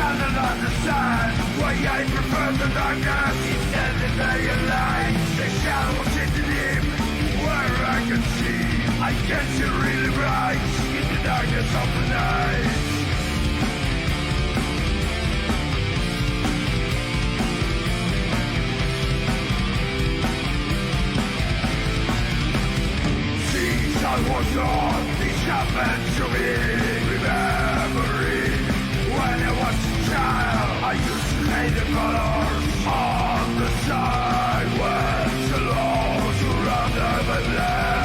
cannot understand why I prefer the darkness instead of daylight. The shadows hidden him where I can see. I can see really bright in the darkness of the night. Since I was young, this happened to me. Remembering when I was a child, I used to hate the colors on the side when the laws surrounded my blood.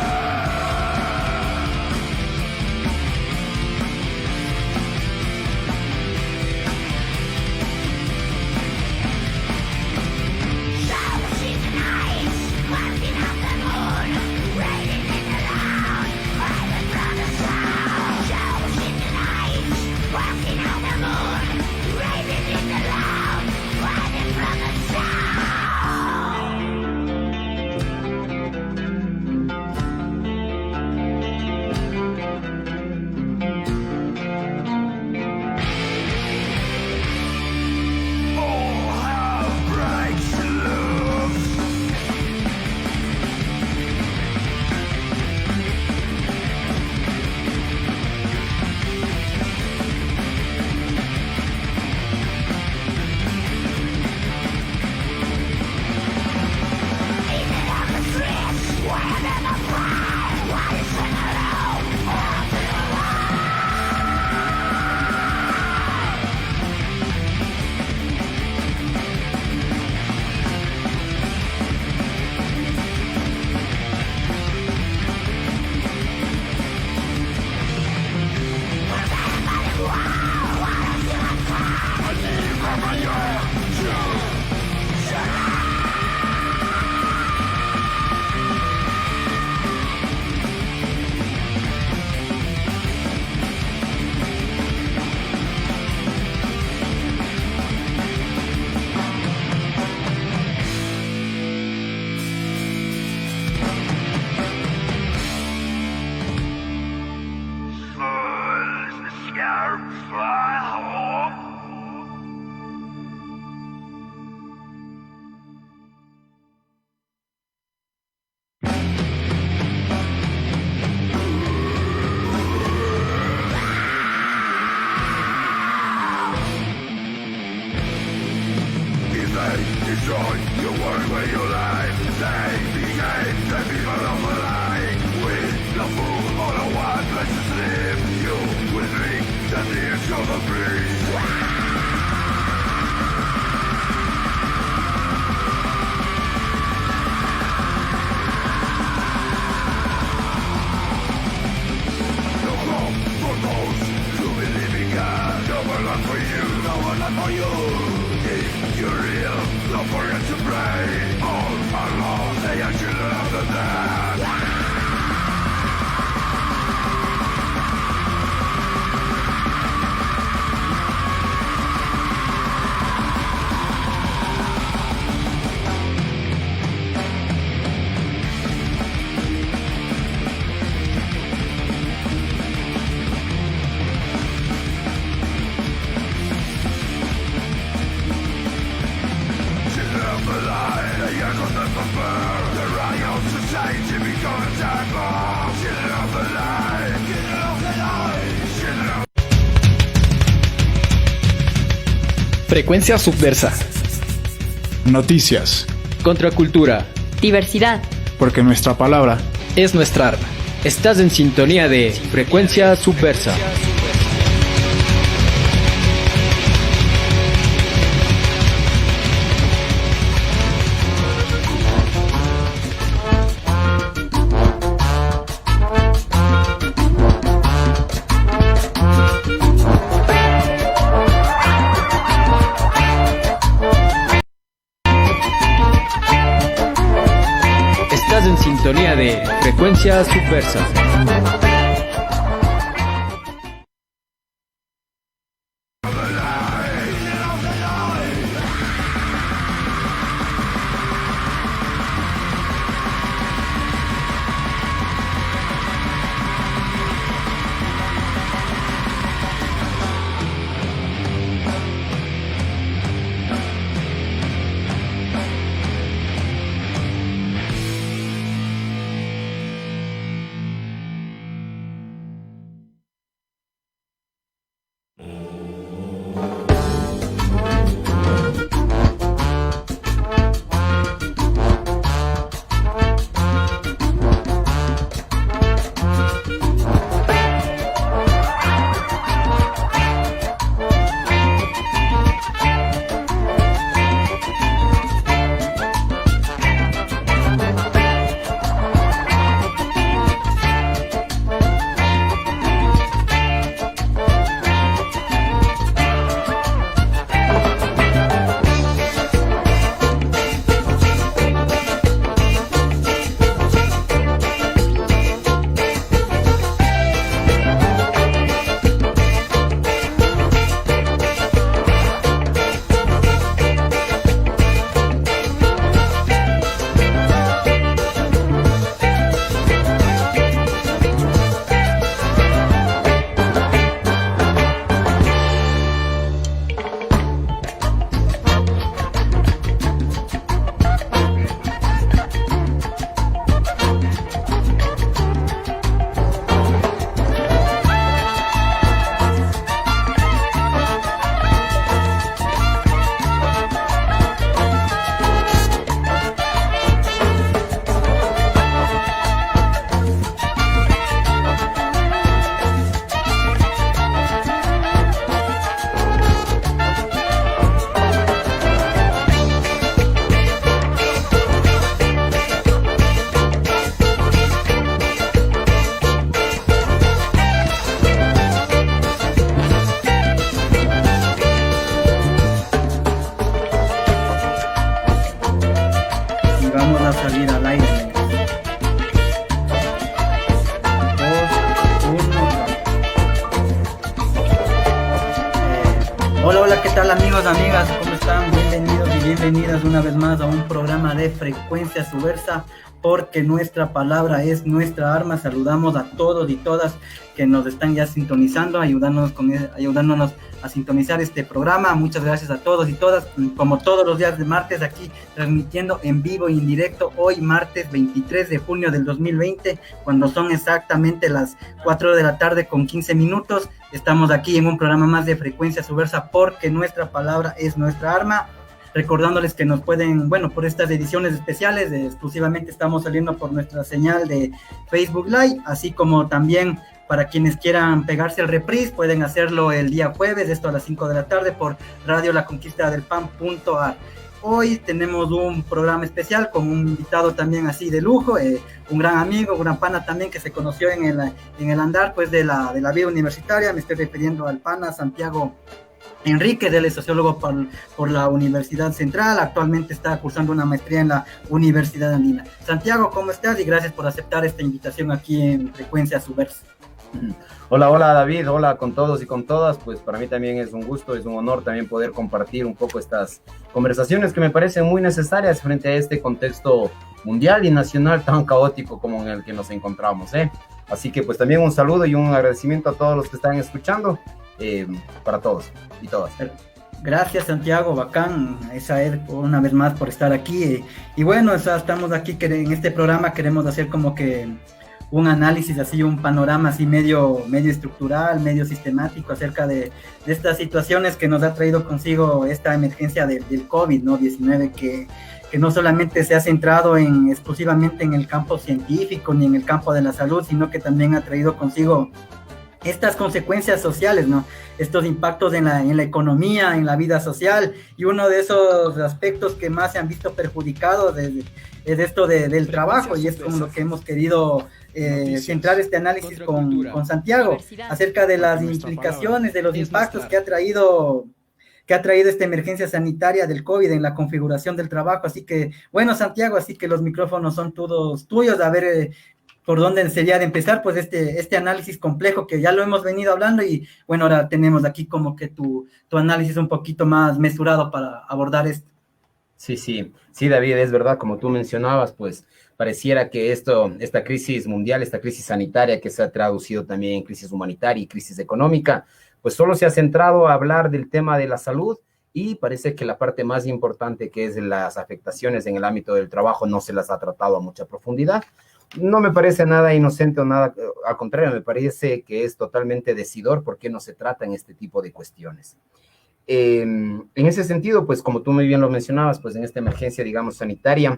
Destroy your world where you live. They became the people of a lie. With the fool on a one place to sleep. You will drink the tears of the breeze. For you, no one not for you. If you're real, don't forget to pray. All are lost, they are children of the dead. Frecuencia subversa. Noticias. Contracultura. Diversidad. Porque nuestra palabra Es nuestra arma. Estás en sintonía de Frecuencia subversa. Estás en sintonía de Frecuencia subversa. Hola, hola, ¿qué tal amigos, amigas? ¿Cómo están? Bienvenidos y bienvenidas una vez más a un programa de Frecuencia Subversa, porque nuestra palabra es nuestra arma. Saludamos a todos y todas que nos están ya sintonizando, ayudándonos a sintonizar este programa. Muchas gracias a todos y todas, como todos los días de martes, aquí transmitiendo en vivo y en directo, hoy martes 23 de junio del 2020, cuando son exactamente las 4 de la tarde con 15 minutos. Estamos aquí en un programa más de Frecuencia Subversa, porque nuestra palabra es nuestra arma. Recordándoles que nos pueden, por estas ediciones especiales, exclusivamente estamos saliendo por nuestra señal de Facebook Live, así como también para quienes quieran pegarse el reprise, pueden hacerlo el día jueves, esto a las 5 de la tarde, por Radio La Conquista del Pan.ar. Hoy tenemos un programa especial con un invitado también así de lujo, un gran amigo, un gran pana también, que se conoció en el andar pues de la vida universitaria. Me estoy refiriendo al pana Santiago Enrique. Él es sociólogo por la Universidad Central, actualmente está cursando una maestría en la Universidad Andina. Santiago, ¿cómo estás? Y gracias por aceptar esta invitación aquí en Frecuencia Subversa. Hola, hola David, hola con todos y con todas. Pues para mí también es un gusto, es un honor también poder compartir un poco estas conversaciones que me parecen muy necesarias frente a este contexto mundial y nacional tan caótico como en el que nos encontramos, ¿eh? Así que pues también un saludo y un agradecimiento a todos los que están escuchando, para todos y todas. Gracias Santiago, bacán, Esaed, una vez más por estar aquí. Y bueno, estamos aquí en este programa, queremos hacer como que un análisis así, un panorama así medio estructural, medio sistemático acerca de estas situaciones que nos ha traído consigo esta emergencia del COVID, ¿no? 19, que no solamente se ha centrado exclusivamente en el campo científico ni en el campo de la salud, sino que también ha traído consigo estas consecuencias sociales, ¿no? Estos impactos en la economía, en la vida social, y uno de esos aspectos que más se han visto perjudicados es esto del trabajo, y es como lo que hemos querido centrar este análisis con Santiago, acerca de las implicaciones, de los impactos que ha traído esta emergencia sanitaria del COVID en la configuración del trabajo. Así que, bueno, Santiago, así que los micrófonos son todos tuyos, a ver por dónde sería de empezar pues este análisis complejo, que ya lo hemos venido hablando, y bueno, ahora tenemos aquí como que tu análisis un poquito más mesurado para abordar esto. Sí, David, es verdad, como tú mencionabas, pues pareciera que esta crisis mundial, esta crisis sanitaria que se ha traducido también en crisis humanitaria y crisis económica, pues solo se ha centrado a hablar del tema de la salud, y parece que la parte más importante, que es las afectaciones en el ámbito del trabajo, no se las ha tratado a mucha profundidad. No me parece nada inocente o nada, al contrario, me parece que es totalmente decidor por qué no se tratan este tipo de cuestiones. En ese sentido, pues como tú muy bien lo mencionabas, pues en esta emergencia, digamos, sanitaria,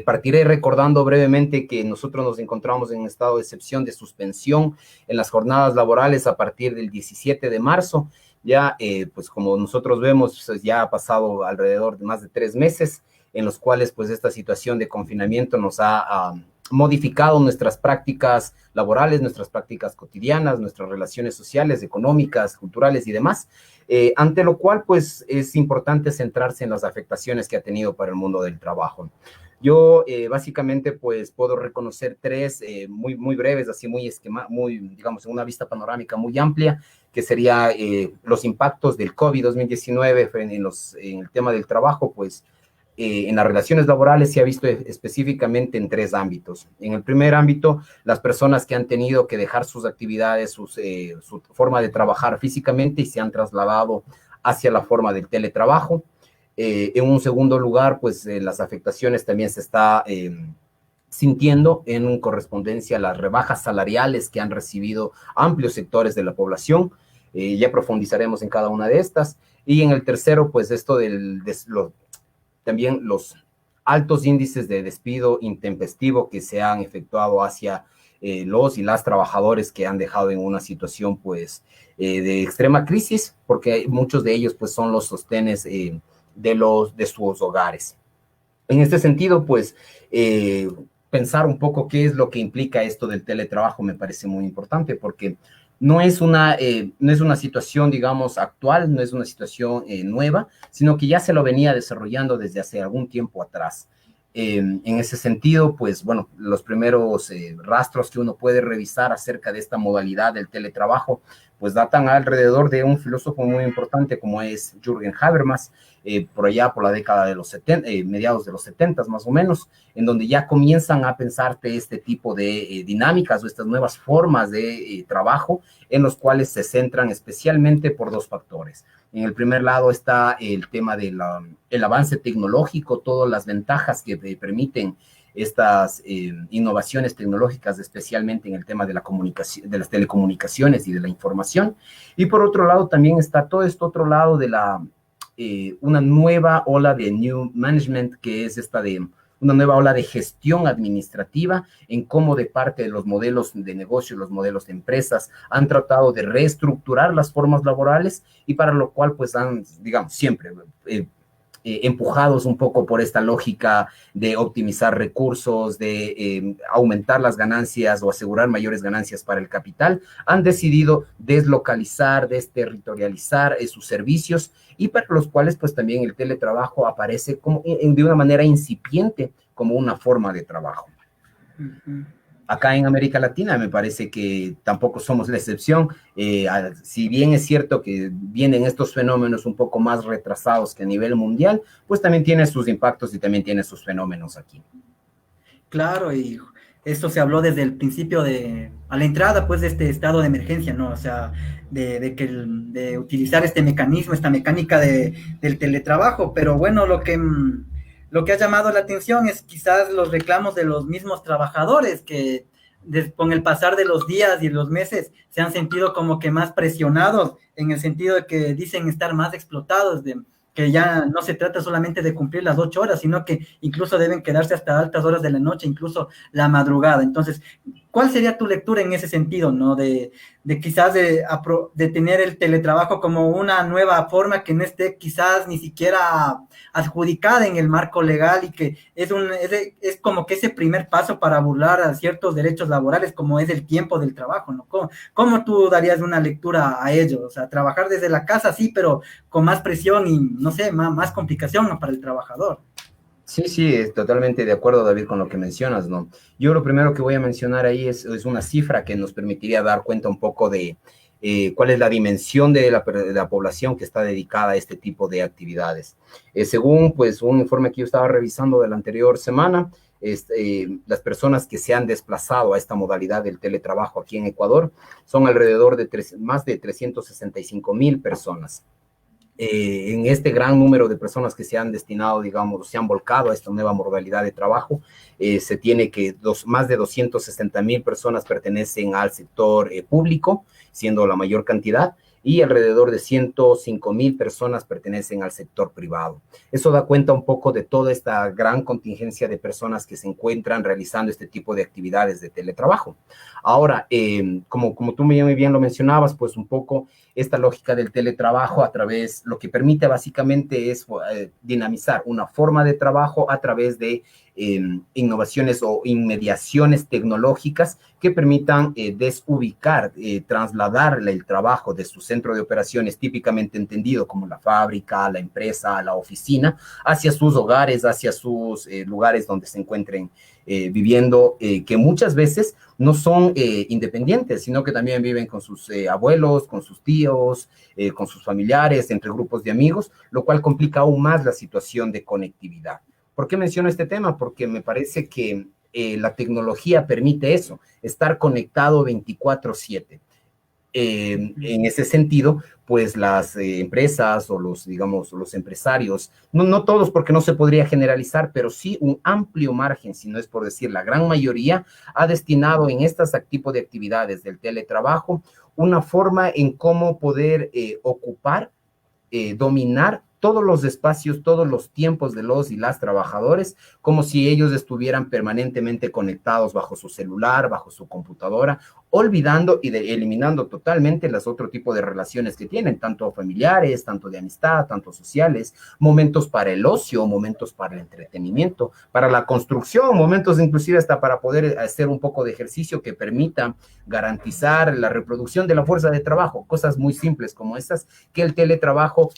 partiré recordando brevemente que nosotros nos encontramos en un estado de excepción, de suspensión en las jornadas laborales a partir del 17 de marzo. Ya, pues como nosotros vemos, pues ya ha pasado alrededor de más de 3 meses en los cuales pues esta situación de confinamiento nos ha modificado nuestras prácticas laborales, nuestras prácticas cotidianas, nuestras relaciones sociales, económicas, culturales y demás, ante lo cual pues es importante centrarse en las afectaciones que ha tenido para el mundo del trabajo. Yo básicamente pues puedo reconocer 3 muy breves, así muy digamos, en una vista panorámica muy amplia, que sería los impactos del COVID-2019 en el tema del trabajo. Pues en las relaciones laborales se ha visto específicamente en 3 ámbitos. En el primer ámbito, las personas que han tenido que dejar sus actividades, su forma de trabajar físicamente, y se han trasladado hacia la forma del teletrabajo. En un segundo lugar, pues las afectaciones también se está sintiendo en correspondencia a las rebajas salariales que han recibido amplios sectores de la población. Ya profundizaremos en cada una de estas. Y en el tercero, pues esto también los altos índices de despido intempestivo que se han efectuado hacia los y las trabajadores que han dejado en una situación pues de extrema crisis, porque muchos de ellos pues son los sostenes de sus hogares. En este sentido, pues pensar un poco qué es lo que implica esto del teletrabajo me parece muy importante, porque no es una situación, digamos, actual, no es una situación nueva, sino que ya se lo venía desarrollando desde hace algún tiempo atrás. En ese sentido, pues, bueno, los primeros rastros que uno puede revisar acerca de esta modalidad del teletrabajo, pues datan alrededor de un filósofo muy importante como es Jürgen Habermas, por allá por la década de los 70, mediados de los 70 más o menos, en donde ya comienzan a pensarte este tipo de dinámicas o estas nuevas formas de trabajo, en los cuales se centran especialmente por dos factores. En el primer lado está el tema del avance tecnológico, todas las ventajas que permiten estas innovaciones tecnológicas, especialmente en el tema de la comunicación, de las telecomunicaciones y de la información. Y por otro lado también está todo este otro lado de una nueva ola de New Management, que es una nueva ola de gestión administrativa, en cómo de parte de los modelos de negocio, los modelos de empresas, han tratado de reestructurar las formas laborales, y para lo cual pues han, digamos, siempre empujados un poco por esta lógica de optimizar recursos, de aumentar las ganancias o asegurar mayores ganancias para el capital, han decidido deslocalizar, desterritorializar sus servicios, y para los cuales pues también el teletrabajo aparece como, de una manera incipiente como una forma de trabajo. Uh-huh. Acá en América Latina me parece que tampoco somos la excepción. Si bien es cierto que vienen estos fenómenos un poco más retrasados que a nivel mundial, pues también tiene sus impactos y también tiene sus fenómenos aquí. Claro, y esto se habló desde el principio a la entrada pues de este estado de emergencia, ¿no? O sea, de utilizar este mecanismo, esta mecánica del teletrabajo, pero bueno, lo que ha llamado la atención es quizás los reclamos de los mismos trabajadores que con el pasar de los días y los meses se han sentido como que más presionados, en el sentido de que dicen estar más explotados, que ya no se trata solamente de cumplir las 8 horas, sino que incluso deben quedarse hasta altas horas de la noche, incluso la madrugada. Entonces, ¿cuál sería tu lectura en ese sentido, no? De quizás de tener el teletrabajo como una nueva forma que no esté quizás ni siquiera adjudicada en el marco legal, y que es como que ese primer paso para burlar a ciertos derechos laborales, como es el tiempo del trabajo, ¿no? ¿Cómo tú darías una lectura a ello? O sea, trabajar desde la casa, sí, pero con más presión y, no sé, más complicación, ¿no?, para el trabajador. Sí, totalmente de acuerdo, David, con lo que mencionas, ¿no? Yo lo primero que voy a mencionar ahí es una cifra que nos permitiría dar cuenta un poco de cuál es la dimensión de la población que está dedicada a este tipo de actividades. Según, pues, un informe que yo estaba revisando de la anterior semana, las personas que se han desplazado a esta modalidad del teletrabajo aquí en Ecuador son alrededor de más de 365,000 personas. En este gran número de personas que se han destinado, digamos, se han volcado a esta nueva modalidad de trabajo, se tiene que más de 260,000 personas pertenecen al sector público, siendo la mayor cantidad, y alrededor de 105,000 personas pertenecen al sector privado. Eso da cuenta un poco de toda esta gran contingencia de personas que se encuentran realizando este tipo de actividades de teletrabajo. Ahora, como tú muy bien lo mencionabas, pues un poco esta lógica del teletrabajo lo que permite básicamente es dinamizar una forma de trabajo a través de innovaciones o inmediaciones tecnológicas que permitan desubicar, trasladar el trabajo de su centro de operaciones, típicamente entendido como la fábrica, la empresa, la oficina, hacia sus hogares, hacia sus lugares donde se encuentren viviendo, que muchas veces no son independientes, sino que también viven con sus abuelos, con sus tíos, con sus familiares, entre grupos de amigos, lo cual complica aún más la situación de conectividad. ¿Por qué menciono este tema? Porque me parece que la tecnología permite eso, estar conectado 24/7. En ese sentido, pues las empresas o los empresarios, no todos porque no se podría generalizar, pero sí un amplio margen, si no es por decir la gran mayoría, ha destinado en este tipo de actividades del teletrabajo una forma en cómo poder ocupar, dominar todos los espacios, todos los tiempos de los y las trabajadores, como si ellos estuvieran permanentemente conectados bajo su celular, bajo su computadora, olvidando y eliminando totalmente los otro tipo de relaciones que tienen, tanto familiares, tanto de amistad, tanto sociales, momentos para el ocio, momentos para el entretenimiento, para la construcción, momentos inclusive hasta para poder hacer un poco de ejercicio que permita garantizar la reproducción de la fuerza de trabajo, cosas muy simples como estas, que el teletrabajo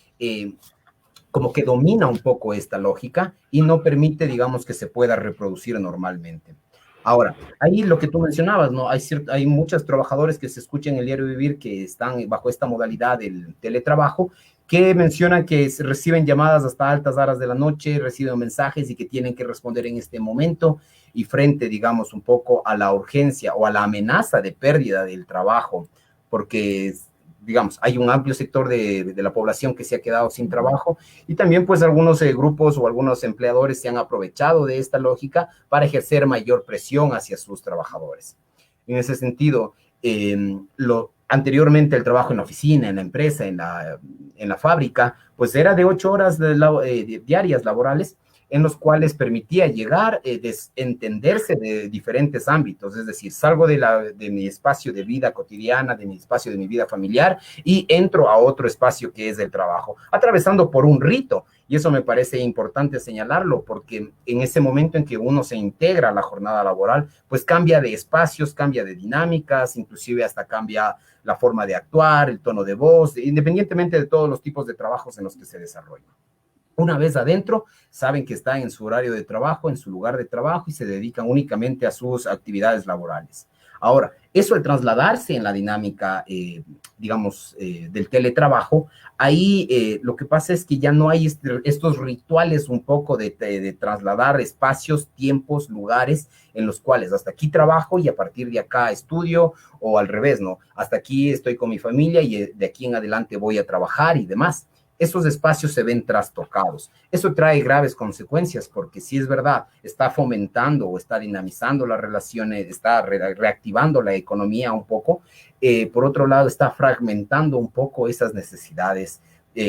como que domina un poco esta lógica y no permite, digamos, que se pueda reproducir normalmente. Ahora, ahí lo que tú mencionabas, ¿no? Hay muchos trabajadores que se escuchan en el diario vivir que están bajo esta modalidad del teletrabajo, que mencionan que reciben llamadas hasta altas horas de la noche, reciben mensajes y que tienen que responder en este momento y frente, digamos, un poco a la urgencia o a la amenaza de pérdida del trabajo, porque digamos, hay un amplio sector de la población que se ha quedado sin trabajo y también pues algunos grupos o algunos empleadores se han aprovechado de esta lógica para ejercer mayor presión hacia sus trabajadores. En ese sentido, anteriormente el trabajo en la oficina, en la empresa, en la fábrica, pues era de 8 horas diarias laborales, en los cuales permitía llegar, entenderse de diferentes ámbitos, es decir, salgo de mi espacio de vida cotidiana, de mi espacio de mi vida familiar y entro a otro espacio que es el trabajo, atravesando por un rito. Y eso me parece importante señalarlo, porque en ese momento en que uno se integra a la jornada laboral, pues cambia de espacios, cambia de dinámicas, inclusive hasta cambia la forma de actuar, el tono de voz, independientemente de todos los tipos de trabajos en los que se desarrollan. Una vez adentro, saben que están en su horario de trabajo, en su lugar de trabajo y se dedican únicamente a sus actividades laborales. Ahora, eso al trasladarse en la dinámica, digamos, del teletrabajo, ahí lo que pasa es que ya no hay estos rituales un poco de trasladar espacios, tiempos, lugares en los cuales hasta aquí trabajo y a partir de acá estudio, o al revés, ¿no? Hasta aquí estoy con mi familia y de aquí en adelante voy a trabajar y demás. Esos espacios se ven trastocados. Eso trae graves consecuencias porque si es verdad, está fomentando o está dinamizando las relaciones, está reactivando la economía un poco. Por otro lado, está fragmentando un poco esas necesidades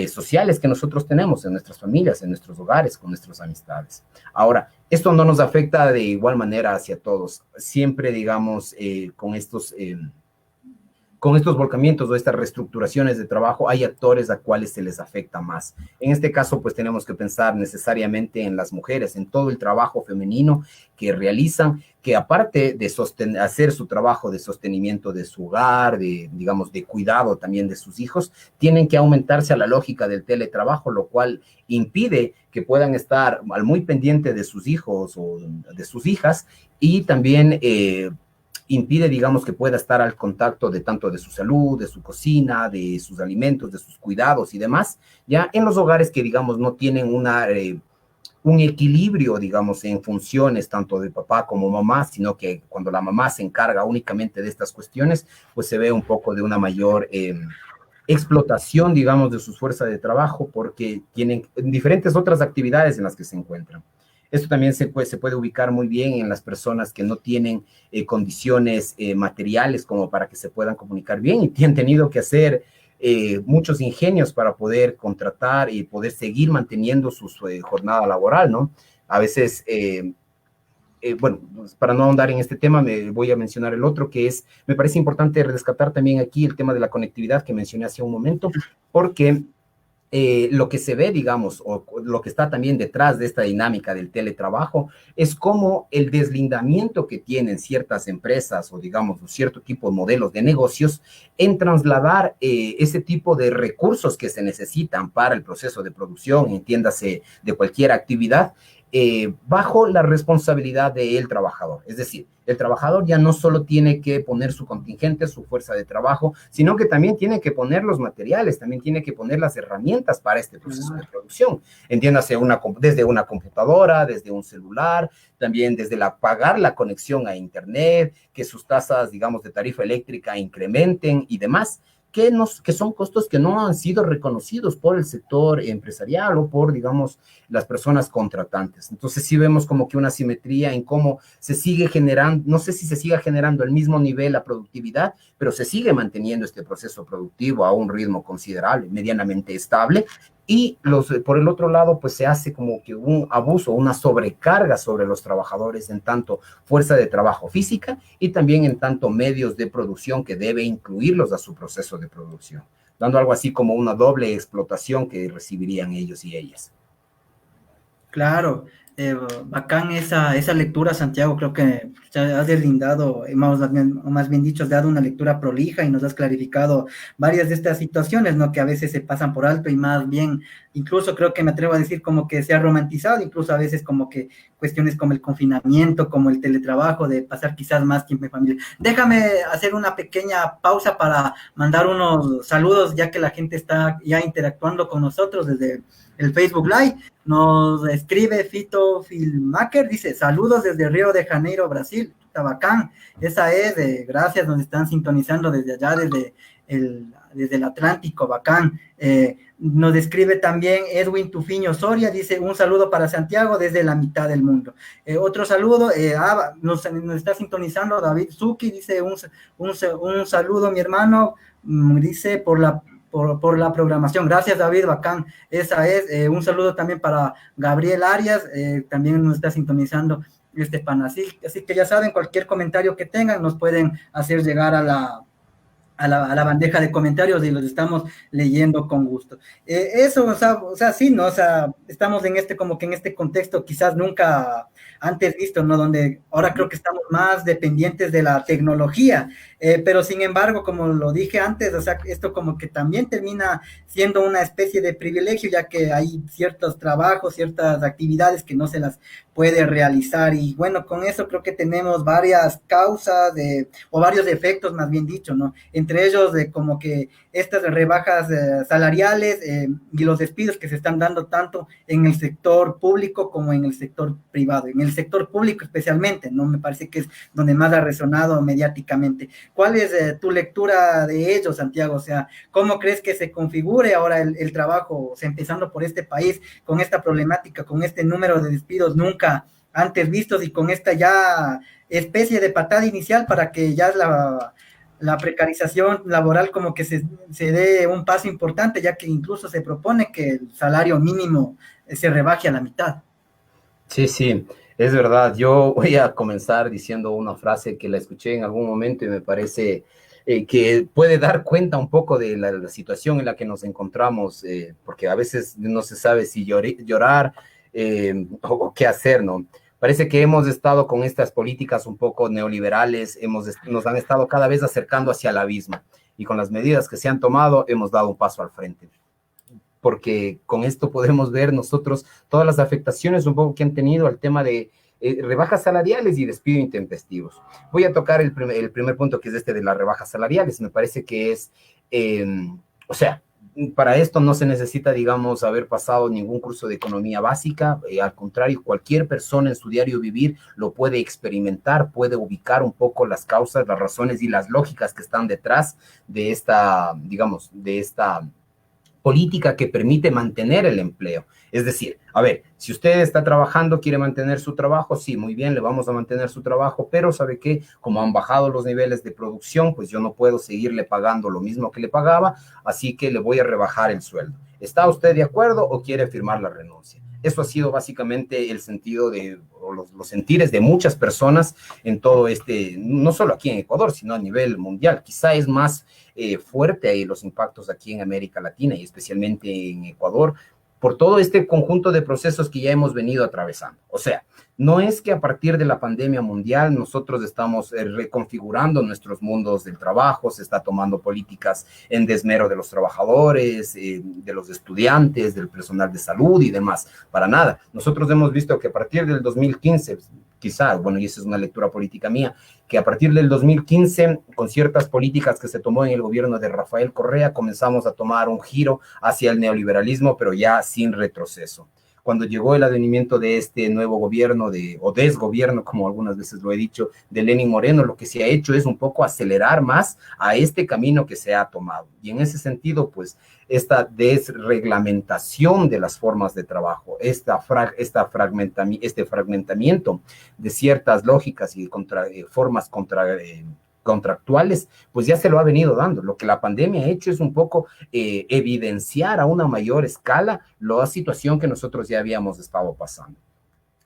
sociales que nosotros tenemos en nuestras familias, en nuestros hogares, con nuestras amistades. Ahora, esto no nos afecta de igual manera hacia todos. Siempre, digamos, con estos volcamientos o estas reestructuraciones de trabajo, hay actores a cuales se les afecta más. En este caso, pues tenemos que pensar necesariamente en las mujeres, en todo el trabajo femenino que realizan, que aparte de hacer su trabajo de sostenimiento de su hogar, digamos, de cuidado también de sus hijos, tienen que aumentarse a la lógica del teletrabajo, lo cual impide que puedan estar al muy pendiente de sus hijos o de sus hijas y también impide, digamos, que pueda estar al contacto de tanto de su salud, de su cocina, de sus alimentos, de sus cuidados y demás, ya en los hogares que, digamos, no tienen un equilibrio, digamos, en funciones tanto de papá como mamá, sino que cuando la mamá se encarga únicamente de estas cuestiones, pues se ve un poco de una mayor explotación, digamos, de sus fuerzas de trabajo porque tienen diferentes otras actividades en las que se encuentran. Esto también se puede ubicar muy bien en las personas que no tienen condiciones materiales como para que se puedan comunicar bien y han tenido que hacer muchos ingenios para poder contratar y poder seguir manteniendo su jornada laboral, ¿no? A veces, bueno, para no ahondar en este tema, me voy a mencionar el otro, que es, me parece importante rescatar también aquí el tema de la conectividad que mencioné hace un momento, porque lo que se ve, digamos, o lo que está también detrás de esta dinámica del teletrabajo, es como el deslindamiento que tienen ciertas empresas o, digamos, cierto tipo de modelos de negocios en trasladar ese tipo de recursos que se necesitan para el proceso de producción, entiéndase, de cualquier actividad, bajo la responsabilidad del trabajador. Es decir, el trabajador ya no solo tiene que poner su contingente, su fuerza de trabajo, sino que también tiene que poner los materiales, también tiene que poner las herramientas para este proceso de producción. Entiéndase desde una computadora, desde un celular, también desde pagar la conexión a internet, que sus tasas, digamos, de tarifa eléctrica incrementen y demás. Que son costos que no han sido reconocidos por el sector empresarial o por, digamos, las personas contratantes. Entonces sí vemos como que una asimetría en cómo se sigue generando, no sé si se siga generando al mismo nivel la productividad, pero se sigue manteniendo este proceso productivo a un ritmo considerable, medianamente estable, y por el otro lado, pues se hace como que un abuso, una sobrecarga sobre los trabajadores en tanto fuerza de trabajo física y también en tanto medios de producción que debe incluirlos a su proceso de producción, dando algo así como una doble explotación que recibirían ellos y ellas. Claro, Bacán esa lectura, Santiago. Creo que has deslindado, más bien dicho, has dado una lectura prolija y nos has clarificado varias de estas situaciones, ¿no? Que a veces se pasan por alto y más bien, incluso creo que me atrevo a decir como que se ha romantizado, incluso a veces como que cuestiones como el confinamiento, como el teletrabajo, de pasar quizás más tiempo en familia. Déjame hacer una pequeña pausa para mandar unos saludos, ya que la gente está ya interactuando con nosotros desde el Facebook Live. Nos escribe Fito Filmaker, dice, saludos desde Río de Janeiro, Brasil. Está bacán. Esa es, gracias, nos están sintonizando desde allá, desde el Atlántico, bacán. Nos escribe también Edwin Tufiño Soria, dice, un saludo para Santiago desde la mitad del mundo. Otro saludo, nos está sintonizando David Zucchi, dice, un saludo, mi hermano, dice, por la programación. Gracias, David, bacán. Esa es. Un saludo también para Gabriel Arias, también nos está sintonizando este pan. Así que ya saben, cualquier comentario que tengan nos pueden hacer llegar a la bandeja de comentarios y los estamos leyendo con gusto. Eso, o sea, sí, ¿no? O sea, estamos como que en este contexto quizás nunca antes visto, ¿no? Donde ahora creo que estamos más dependientes de la tecnología, pero sin embargo, como lo dije antes, o sea, esto como que también termina siendo una especie de privilegio, ya que hay ciertos trabajos, ciertas actividades que no se las puede realizar, y bueno, con eso creo que tenemos varias causas, o varios efectos, más bien dicho, ¿no? Entre ellos, como que estas rebajas salariales y los despidos que se están dando tanto en el sector público como en el sector privado. En el sector público especialmente, ¿no? Me parece que es donde más ha resonado mediáticamente. ¿Cuál es tu lectura de ello, Santiago? O sea, ¿cómo crees que se configure ahora el trabajo, o sea, empezando por este país, con esta problemática, con este número de despidos nunca antes vistos y con esta ya especie de patada inicial para que ya la precarización laboral como que se dé un paso importante, ya que incluso se propone que el salario mínimo se rebaje a la mitad? Sí, sí, es verdad. Yo voy a comenzar diciendo una frase que la escuché en algún momento y me parece que puede dar cuenta un poco de la situación en la que nos encontramos, porque a veces no se sabe si llorar o qué hacer, ¿no? Parece que hemos estado con estas políticas un poco neoliberales, nos han estado cada vez acercando hacia el abismo, y con las medidas que se han tomado hemos dado un paso al frente, porque con esto podemos ver nosotros todas las afectaciones un poco que han tenido al tema de rebajas salariales y despido intempestivos. Voy a tocar el primer punto, que es este de las rebajas salariales. Me parece que es, o sea, para esto no se necesita, digamos, haber pasado ningún curso de economía básica. Al contrario, cualquier persona en su diario vivir lo puede experimentar, puede ubicar un poco las causas, las razones y las lógicas que están detrás de esta, digamos, de esta política que permite mantener el empleo. Es decir, a ver, si usted está trabajando, quiere mantener su trabajo, sí, muy bien, le vamos a mantener su trabajo, pero ¿sabe qué? Como han bajado los niveles de producción, pues yo no puedo seguirle pagando lo mismo que le pagaba, así que le voy a rebajar el sueldo. ¿Está usted de acuerdo o quiere firmar la renuncia? Eso ha sido básicamente el sentido o los sentires de muchas personas en todo no solo aquí en Ecuador, sino a nivel mundial. Quizá es más fuerte ahí los impactos aquí en América Latina y especialmente en Ecuador, por todo este conjunto de procesos que ya hemos venido atravesando. O sea, no es que a partir de la pandemia mundial nosotros estamos reconfigurando nuestros mundos del trabajo, se está tomando políticas en desmero de los trabajadores, de los estudiantes, del personal de salud y demás. Para nada. Nosotros hemos visto que a partir del 2015, quizá, bueno, y esa es una lectura política mía, que a partir del 2015, con ciertas políticas que se tomó en el gobierno de Rafael Correa, comenzamos a tomar un giro hacia el neoliberalismo, pero ya sin retroceso. Cuando llegó el advenimiento de este nuevo gobierno, o desgobierno, como algunas veces lo he dicho, de Lenín Moreno, lo que se ha hecho es un poco acelerar más a este camino que se ha tomado. Y en ese sentido, pues, esta desreglamentación de las formas de trabajo, este fragmentamiento de ciertas lógicas y formas contractuales, pues ya se lo ha venido dando. Lo que la pandemia ha hecho es un poco evidenciar a una mayor escala la situación que nosotros ya habíamos estado pasando.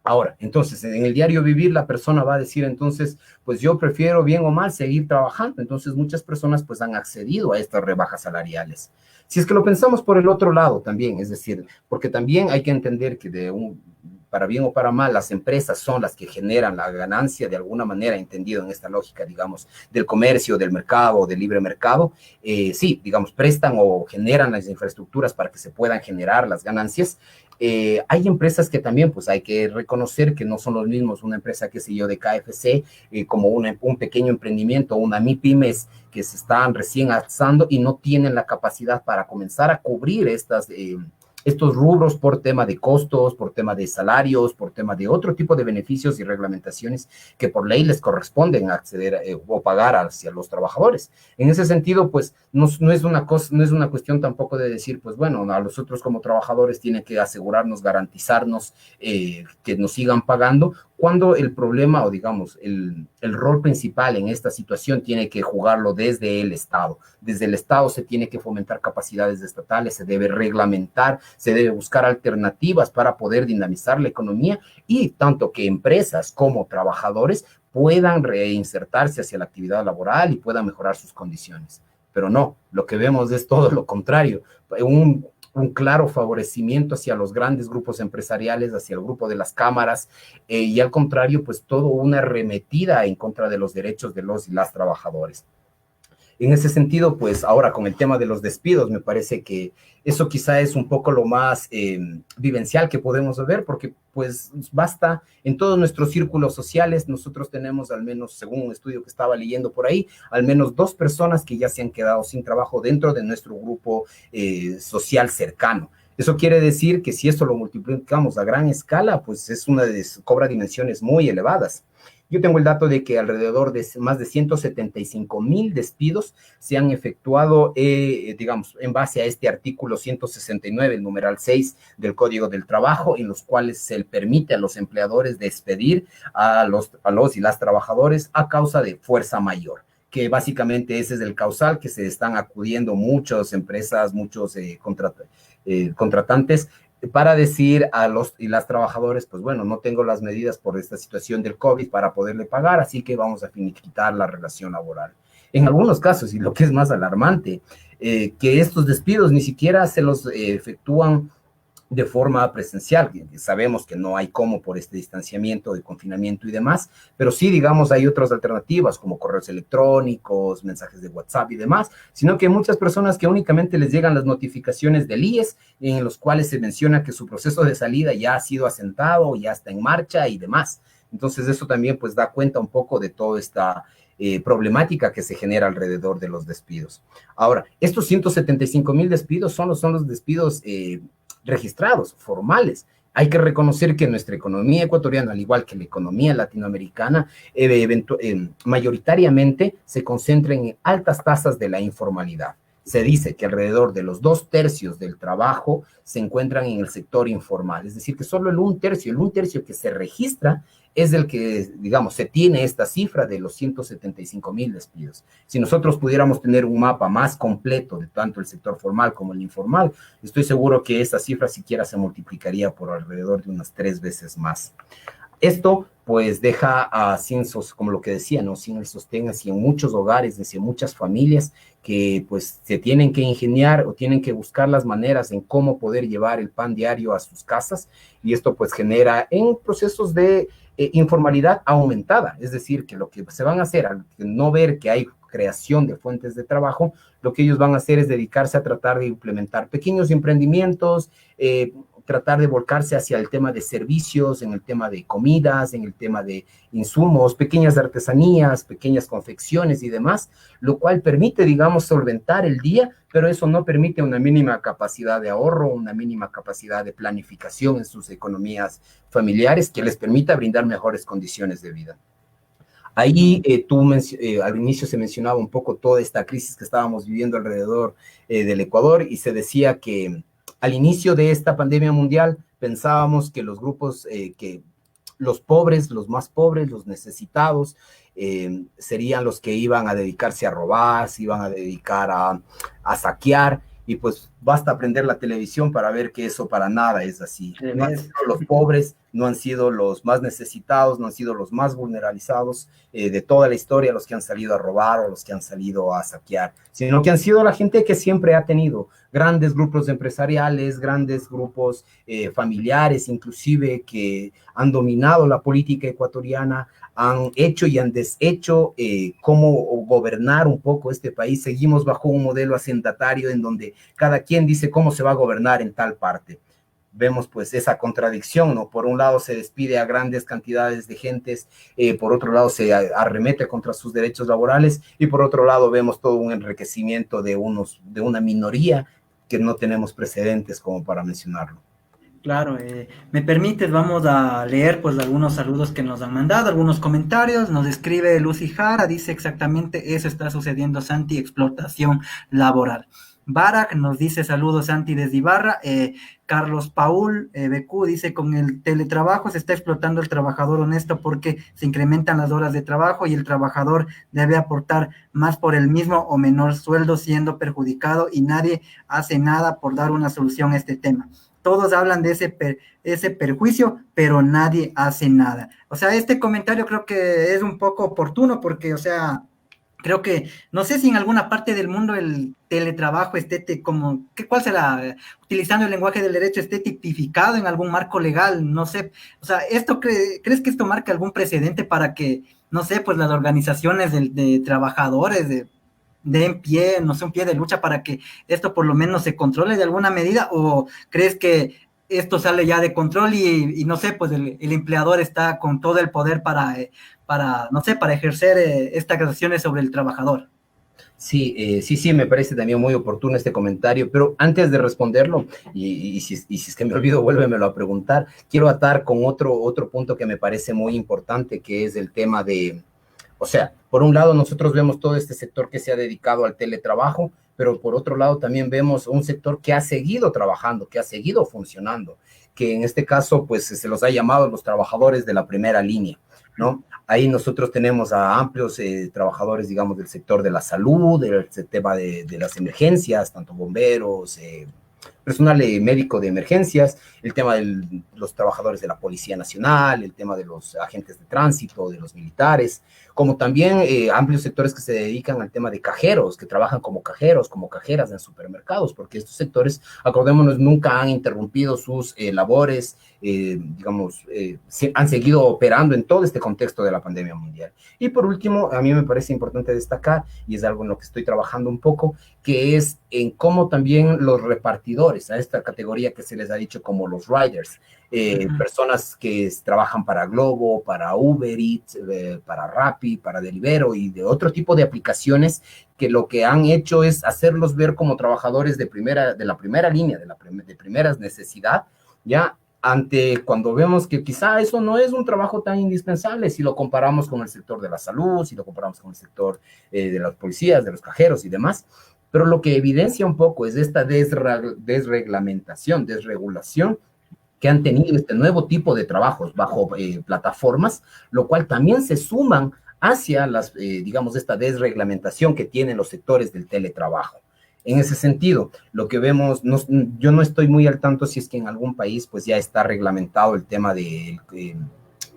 Ahora, entonces, en el diario vivir, la persona va a decir, entonces, pues yo prefiero bien o mal seguir trabajando. Entonces, muchas personas pues han accedido a estas rebajas salariales. Si es que lo pensamos por el otro lado también, es decir, porque también hay que entender que para bien o para mal, las empresas son las que generan la ganancia de alguna manera, entendido en esta lógica, digamos, del comercio, del mercado, del libre mercado, sí, digamos, prestan o generan las infraestructuras para que se puedan generar las ganancias. Hay empresas que también, pues hay que reconocer que no son los mismos, una empresa, qué sé yo, de KFC, como un pequeño emprendimiento, una MIPYMES que se están recién alzando y no tienen la capacidad para comenzar a cubrir estos rubros por tema de costos, por tema de salarios, por tema de otro tipo de beneficios y reglamentaciones que por ley les corresponden acceder o pagar hacia los trabajadores. En ese sentido, pues no es una cuestión tampoco de decir, pues bueno, a nosotros como trabajadores tienen que asegurarnos, garantizarnos que nos sigan pagando, cuando el problema o digamos el rol principal en esta situación tiene que jugarlo desde el Estado. Desde el Estado se tiene que fomentar capacidades estatales, se debe reglamentar, se debe buscar alternativas para poder dinamizar la economía y tanto que empresas como trabajadores puedan reinsertarse hacia la actividad laboral y puedan mejorar sus condiciones. Pero no, lo que vemos es todo lo contrario, un claro favorecimiento hacia los grandes grupos empresariales, hacia el grupo de las cámaras, y al contrario, pues todo una arremetida en contra de los derechos de los y las trabajadores. En ese sentido, pues ahora con el tema de los despidos, me parece que eso quizá es un poco lo más vivencial que podemos ver, porque pues basta en todos nuestros círculos sociales, nosotros tenemos al menos, según un estudio que estaba leyendo por ahí, al menos 2 personas que ya se han quedado sin trabajo dentro de nuestro grupo social cercano. Eso quiere decir que si esto lo multiplicamos a gran escala, pues cobra dimensiones muy elevadas. Yo tengo el dato de que alrededor de más de 175,000 despidos se han efectuado, digamos, en base a este artículo 169, el numeral 6 del Código del Trabajo, en los cuales se le permite a los empleadores despedir a los y las trabajadores a causa de fuerza mayor, que básicamente ese es el causal que se están acudiendo muchas empresas, muchos contratantes, para decir a los y las trabajadores, pues bueno, no tengo las medidas por esta situación del COVID para poderle pagar, así que vamos a finiquitar la relación laboral. En algunos casos, y lo que es más alarmante, que estos despidos ni siquiera se los efectúan de forma presencial. Sabemos que no hay cómo por este distanciamiento de confinamiento y demás, pero sí, digamos, hay otras alternativas como correos electrónicos, mensajes de WhatsApp y demás, sino que hay muchas personas que únicamente les llegan las notificaciones del IES en los cuales se menciona que su proceso de salida ya ha sido asentado, ya está en marcha y demás. Entonces eso también pues da cuenta un poco de toda esta problemática que se genera alrededor de los despidos. Ahora, estos 175,000 despidos son los despidos registrados, formales. Hay que reconocer que nuestra economía ecuatoriana, al igual que la economía latinoamericana, mayoritariamente se concentra en altas tasas de la informalidad. Se dice que alrededor de los 2/3 del trabajo se encuentran en el sector informal, es decir, que solo el 1/3 que se registra es el que, digamos, se tiene esta cifra de los 175,000 despidos. Si nosotros pudiéramos tener un mapa más completo de tanto el sector formal como el informal, estoy seguro que esta cifra siquiera se multiplicaría por alrededor de unas 3 veces más. Esto, pues, deja sin, como lo que decía, ¿no? Sin el sostén hacia muchos hogares, hacia muchas familias que, pues, se tienen que ingeniar o tienen que buscar las maneras en cómo poder llevar el pan diario a sus casas, y esto, pues, genera en procesos de informalidad aumentada, es decir, que lo que se van a hacer al no ver que hay creación de fuentes de trabajo, lo que ellos van a hacer es dedicarse a tratar de implementar pequeños emprendimientos, tratar de volcarse hacia el tema de servicios, en el tema de comidas, en el tema de insumos, pequeñas artesanías, pequeñas confecciones y demás, lo cual permite, digamos, solventar el día, pero eso no permite una mínima capacidad de ahorro, una mínima capacidad de planificación en sus economías familiares que les permita brindar mejores condiciones de vida. Ahí al inicio se mencionaba un poco toda esta crisis que estábamos viviendo alrededor del Ecuador, y se decía que al inicio de esta pandemia mundial pensábamos que los grupos, que los pobres, los más pobres, los necesitados, serían los que iban a dedicarse a robar, se iban a dedicar a saquear, y pues basta prender la televisión para ver que eso para nada es así. No han sido los pobres no han sido los más necesitados, no han sido los más vulnerabilizados de toda la historia, los que han salido a robar o los que han salido a saquear, sino que han sido la gente que siempre ha tenido grandes grupos empresariales, grandes grupos familiares, inclusive que han dominado la política ecuatoriana, han hecho y han deshecho cómo gobernar un poco este país. Seguimos bajo un modelo hacendatario en donde cada quien dice cómo se va a gobernar en tal parte. Vemos pues esa contradicción, ¿no? Por un lado se despide a grandes cantidades de gentes, por otro lado se arremete contra sus derechos laborales y por otro lado vemos todo un enriquecimiento de una minoría que no tenemos precedentes como para mencionarlo. Claro, me permites, vamos a leer pues algunos saludos que nos han mandado, algunos comentarios. Nos escribe Lucy Jara, dice exactamente eso está sucediendo, Santi, explotación laboral. Barak nos dice saludos, Santi, desde Ibarra. Carlos Paul BQ dice con el teletrabajo se está explotando el trabajador honesto porque se incrementan las horas de trabajo y el trabajador debe aportar más por el mismo o menor sueldo siendo perjudicado y nadie hace nada por dar una solución a este tema. Todos hablan de ese perjuicio, pero nadie hace nada. O sea, este comentario creo que es un poco oportuno porque, o sea, creo que, no sé si en alguna parte del mundo el teletrabajo esté como, ¿cuál será? Utilizando el lenguaje del derecho, esté tipificado en algún marco legal, no sé. O sea, ¿crees que esto marca algún precedente para que, no sé, pues las organizaciones de trabajadores den pie, no sé, un pie de lucha para que esto por lo menos se controle de alguna medida? ¿O crees que esto sale ya de control y no sé, pues el empleador está con todo el poder para no sé, para ejercer estas acciones sobre el trabajador? Sí, sí, me parece también muy oportuno este comentario, pero antes de responderlo, y si es que me olvido, vuélvemelo a preguntar, quiero atar con otro punto que me parece muy importante, que es el tema de, o sea, por un lado nosotros vemos todo este sector que se ha dedicado al teletrabajo, pero por otro lado también vemos un sector que ha seguido trabajando, que ha seguido funcionando, que en este caso pues se los ha llamado los trabajadores de la primera línea, ¿no? Ahí nosotros tenemos a amplios trabajadores, digamos, del sector de la salud, del tema de las emergencias, tanto bomberos, personal médico de emergencias, el tema de los trabajadores de la Policía Nacional, el tema de los agentes de tránsito, de los militares, como también amplios sectores que se dedican al tema de cajeros, que trabajan como cajeros, como cajeras en supermercados, porque estos sectores, acordémonos, nunca han interrumpido sus labores, han seguido operando en todo este contexto de la pandemia mundial. Y por último, a mí me parece importante destacar, y es algo en lo que estoy trabajando un poco, que es en cómo también los repartidores, a esta categoría que se les ha dicho como los riders, personas que trabajan para Globo, para Uber Eats, para Rappi, para Deliveroo y de otro tipo de aplicaciones que lo que han hecho es hacerlos ver como trabajadores de la primera línea, de primeras necesidad, ya ante cuando vemos que quizá eso no es un trabajo tan indispensable si lo comparamos con el sector de la salud, si lo comparamos con el sector de las policías, de los cajeros y demás. Pero lo que evidencia un poco es esta desreglamentación, desregulación que han tenido este nuevo tipo de trabajos bajo plataformas, lo cual también se suman hacia esta desreglamentación que tienen los sectores del teletrabajo. En ese sentido, lo que vemos, yo no estoy muy al tanto si es que en algún país pues ya está reglamentado el tema del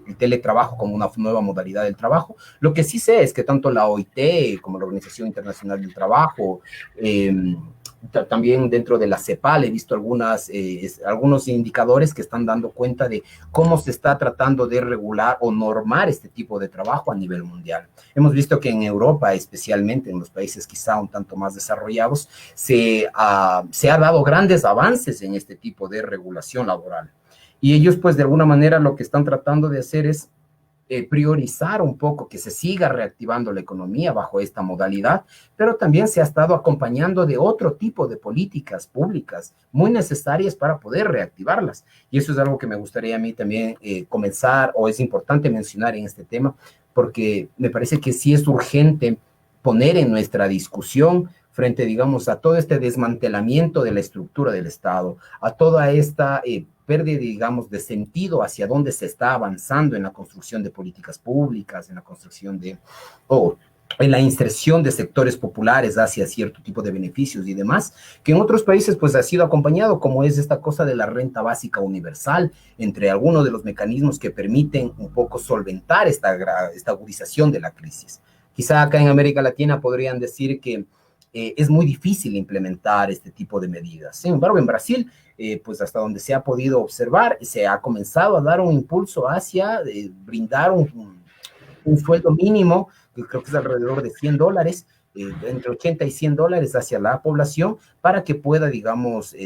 el teletrabajo como una nueva modalidad del trabajo. Lo que sí sé es que tanto la OIT como la Organización Internacional del Trabajo, también dentro de la CEPAL he visto algunos indicadores que están dando cuenta de cómo se está tratando de regular o normar este tipo de trabajo a nivel mundial. Hemos visto que en Europa, especialmente en los países quizá un tanto más desarrollados, se ha dado grandes avances en este tipo de regulación laboral. Y ellos, pues, de alguna manera lo que están tratando de hacer es priorizar un poco que se siga reactivando la economía bajo esta modalidad, pero también se ha estado acompañando de otro tipo de políticas públicas muy necesarias para poder reactivarlas. Y eso es algo que me gustaría a mí también comenzar, o es importante mencionar en este tema, porque me parece que sí es urgente poner en nuestra discusión frente, digamos, a todo este desmantelamiento de la estructura del Estado, a toda esta pérdida, digamos, de sentido hacia dónde se está avanzando en la construcción de políticas públicas, en la construcción de, en la inserción de sectores populares hacia cierto tipo de beneficios y demás, que en otros países pues ha sido acompañado, como es esta cosa de la renta básica universal, entre algunos de los mecanismos que permiten un poco solventar esta agudización de la crisis. Quizá acá en América Latina podrían decir que es muy difícil implementar este tipo de medidas. Sin embargo, en Brasil, pues hasta donde se ha podido observar, se ha comenzado a dar un impulso hacia brindar un sueldo mínimo, que creo que es alrededor de $100, entre 80 y $100 hacia la población, para que pueda, digamos,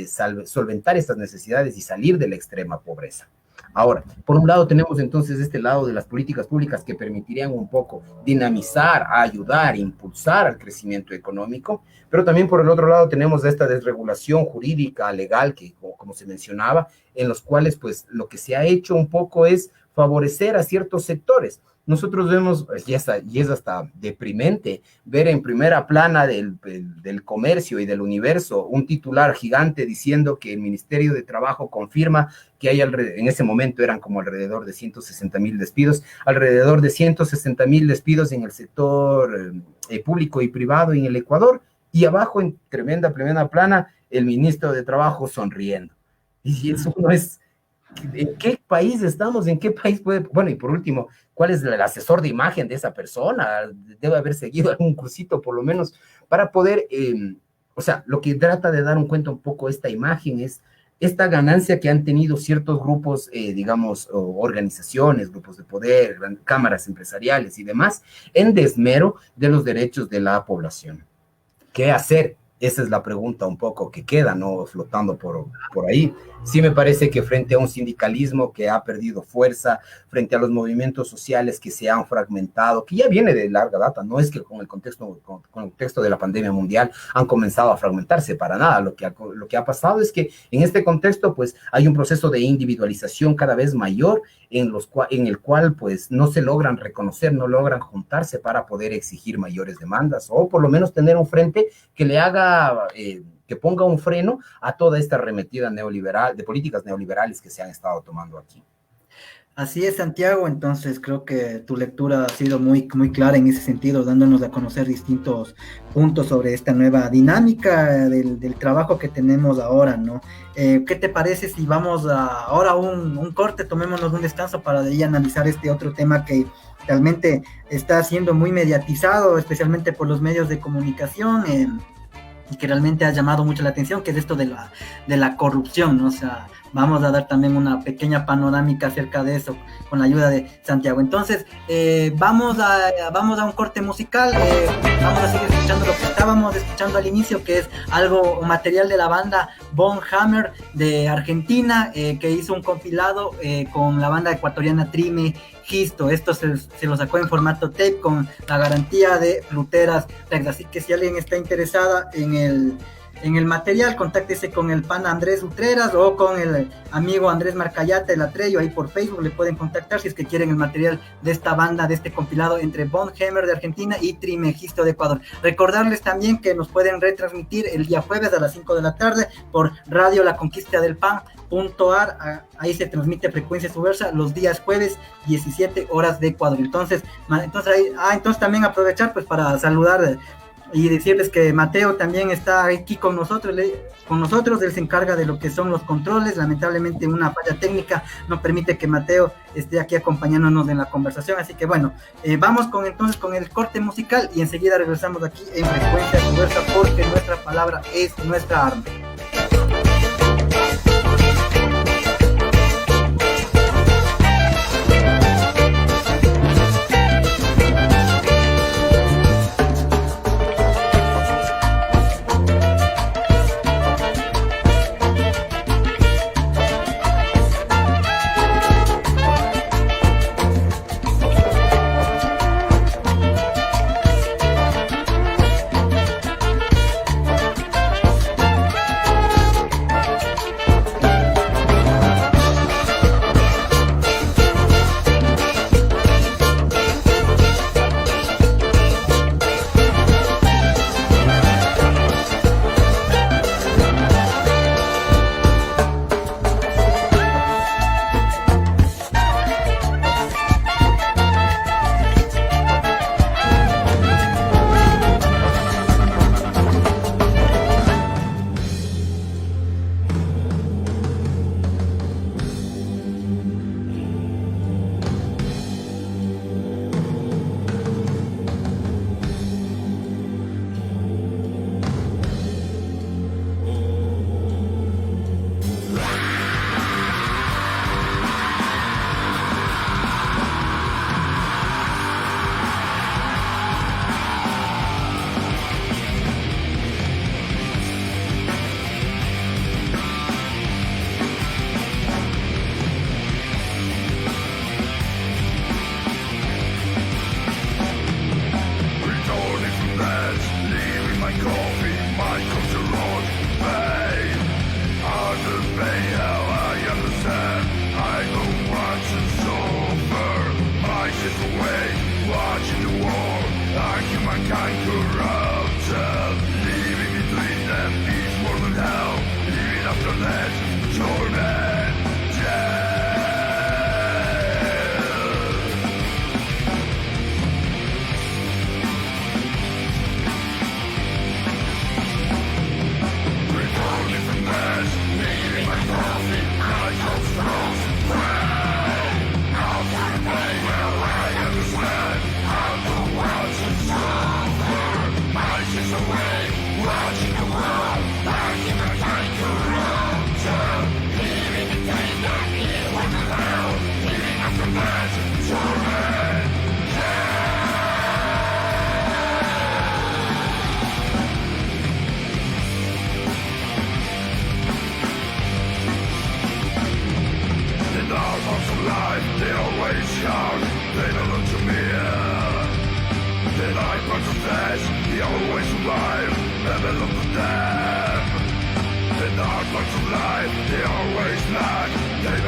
solventar estas necesidades y salir de la extrema pobreza. Ahora, por un lado tenemos entonces este lado de las políticas públicas que permitirían un poco dinamizar, ayudar, impulsar al crecimiento económico, pero también por el otro lado tenemos esta desregulación jurídica, legal, que como se mencionaba, en los cuales pues lo que se ha hecho un poco es favorecer a ciertos sectores. Nosotros vemos, y es hasta deprimente, ver en primera plana del comercio y del universo un titular gigante diciendo que el Ministerio de Trabajo confirma que hay, en ese momento eran como alrededor de 160,000 despidos, alrededor de 160,000 despidos en el sector público y privado en el Ecuador, y abajo en tremenda plana el ministro de Trabajo sonriendo. Y eso no es... ¿En qué país estamos? ¿En qué país puede...? Bueno, y por último, ¿cuál es el asesor de imagen de esa persona? Debe haber seguido algún cursito, por lo menos, para poder... o sea, lo que trata de dar un cuenta un poco esta imagen es esta ganancia que han tenido ciertos grupos, digamos, organizaciones, grupos de poder, cámaras empresariales y demás, en desmero de los derechos de la población. ¿Qué hacer? Esa es la pregunta un poco que queda, ¿no? Flotando por ahí. Sí me parece que frente a un sindicalismo que ha perdido fuerza, frente a los movimientos sociales que se han fragmentado, que ya viene de larga data, no es que con el contexto de la pandemia mundial han comenzado a fragmentarse para nada. Lo que ha pasado es que en este contexto pues hay un proceso de individualización cada vez mayor en el cual pues no se logran reconocer, no logran juntarse para poder exigir mayores demandas o por lo menos tener un frente que le haga... que ponga un freno a toda esta arremetida neoliberal, de políticas neoliberales que se han estado tomando aquí. Así es, Santiago. Entonces creo que tu lectura ha sido muy, muy clara en ese sentido, dándonos a conocer distintos puntos sobre esta nueva dinámica del trabajo que tenemos ahora, ¿no? ¿Qué te parece si vamos ahora a un corte, tomémonos un descanso para de ahí analizar este otro tema que realmente está siendo muy mediatizado, especialmente por los medios de comunicación, y que realmente ha llamado mucho la atención, que es esto de la corrupción, ¿no? O sea, vamos a dar también una pequeña panorámica acerca de eso con la ayuda de Santiago. Entonces, vamos a un corte musical, vamos a seguir escuchando lo que estábamos escuchando al inicio, que es un material de la banda Von Hammer de Argentina, que hizo un compilado con la banda ecuatoriana Trime Gisto. Esto se lo sacó en formato tape con la garantía de Fruteras Rex. Así que si alguien está interesada en el material, contáctese con el pana Andrés Utreras o con el amigo Andrés Marcayate, el Atrello, ahí por Facebook le pueden contactar si es que quieren el material de esta banda, de este compilado entre Von Hammer de Argentina y Trimegisto de Ecuador. Recordarles también que nos pueden retransmitir el día jueves a las 5 de la tarde por Radio La Conquista del Pan.ar, ahí se transmite Frecuencia Subversa los días jueves, 17 horas de Ecuador. Entonces también aprovechar pues para saludar y decirles que Mateo también está aquí con nosotros, él se encarga de lo que son los controles. Lamentablemente una falla técnica no permite que Mateo esté aquí acompañándonos en la conversación, así que bueno, vamos entonces con el corte musical y enseguida regresamos aquí en Frecuencia Subversa, porque nuestra palabra es nuestra arma.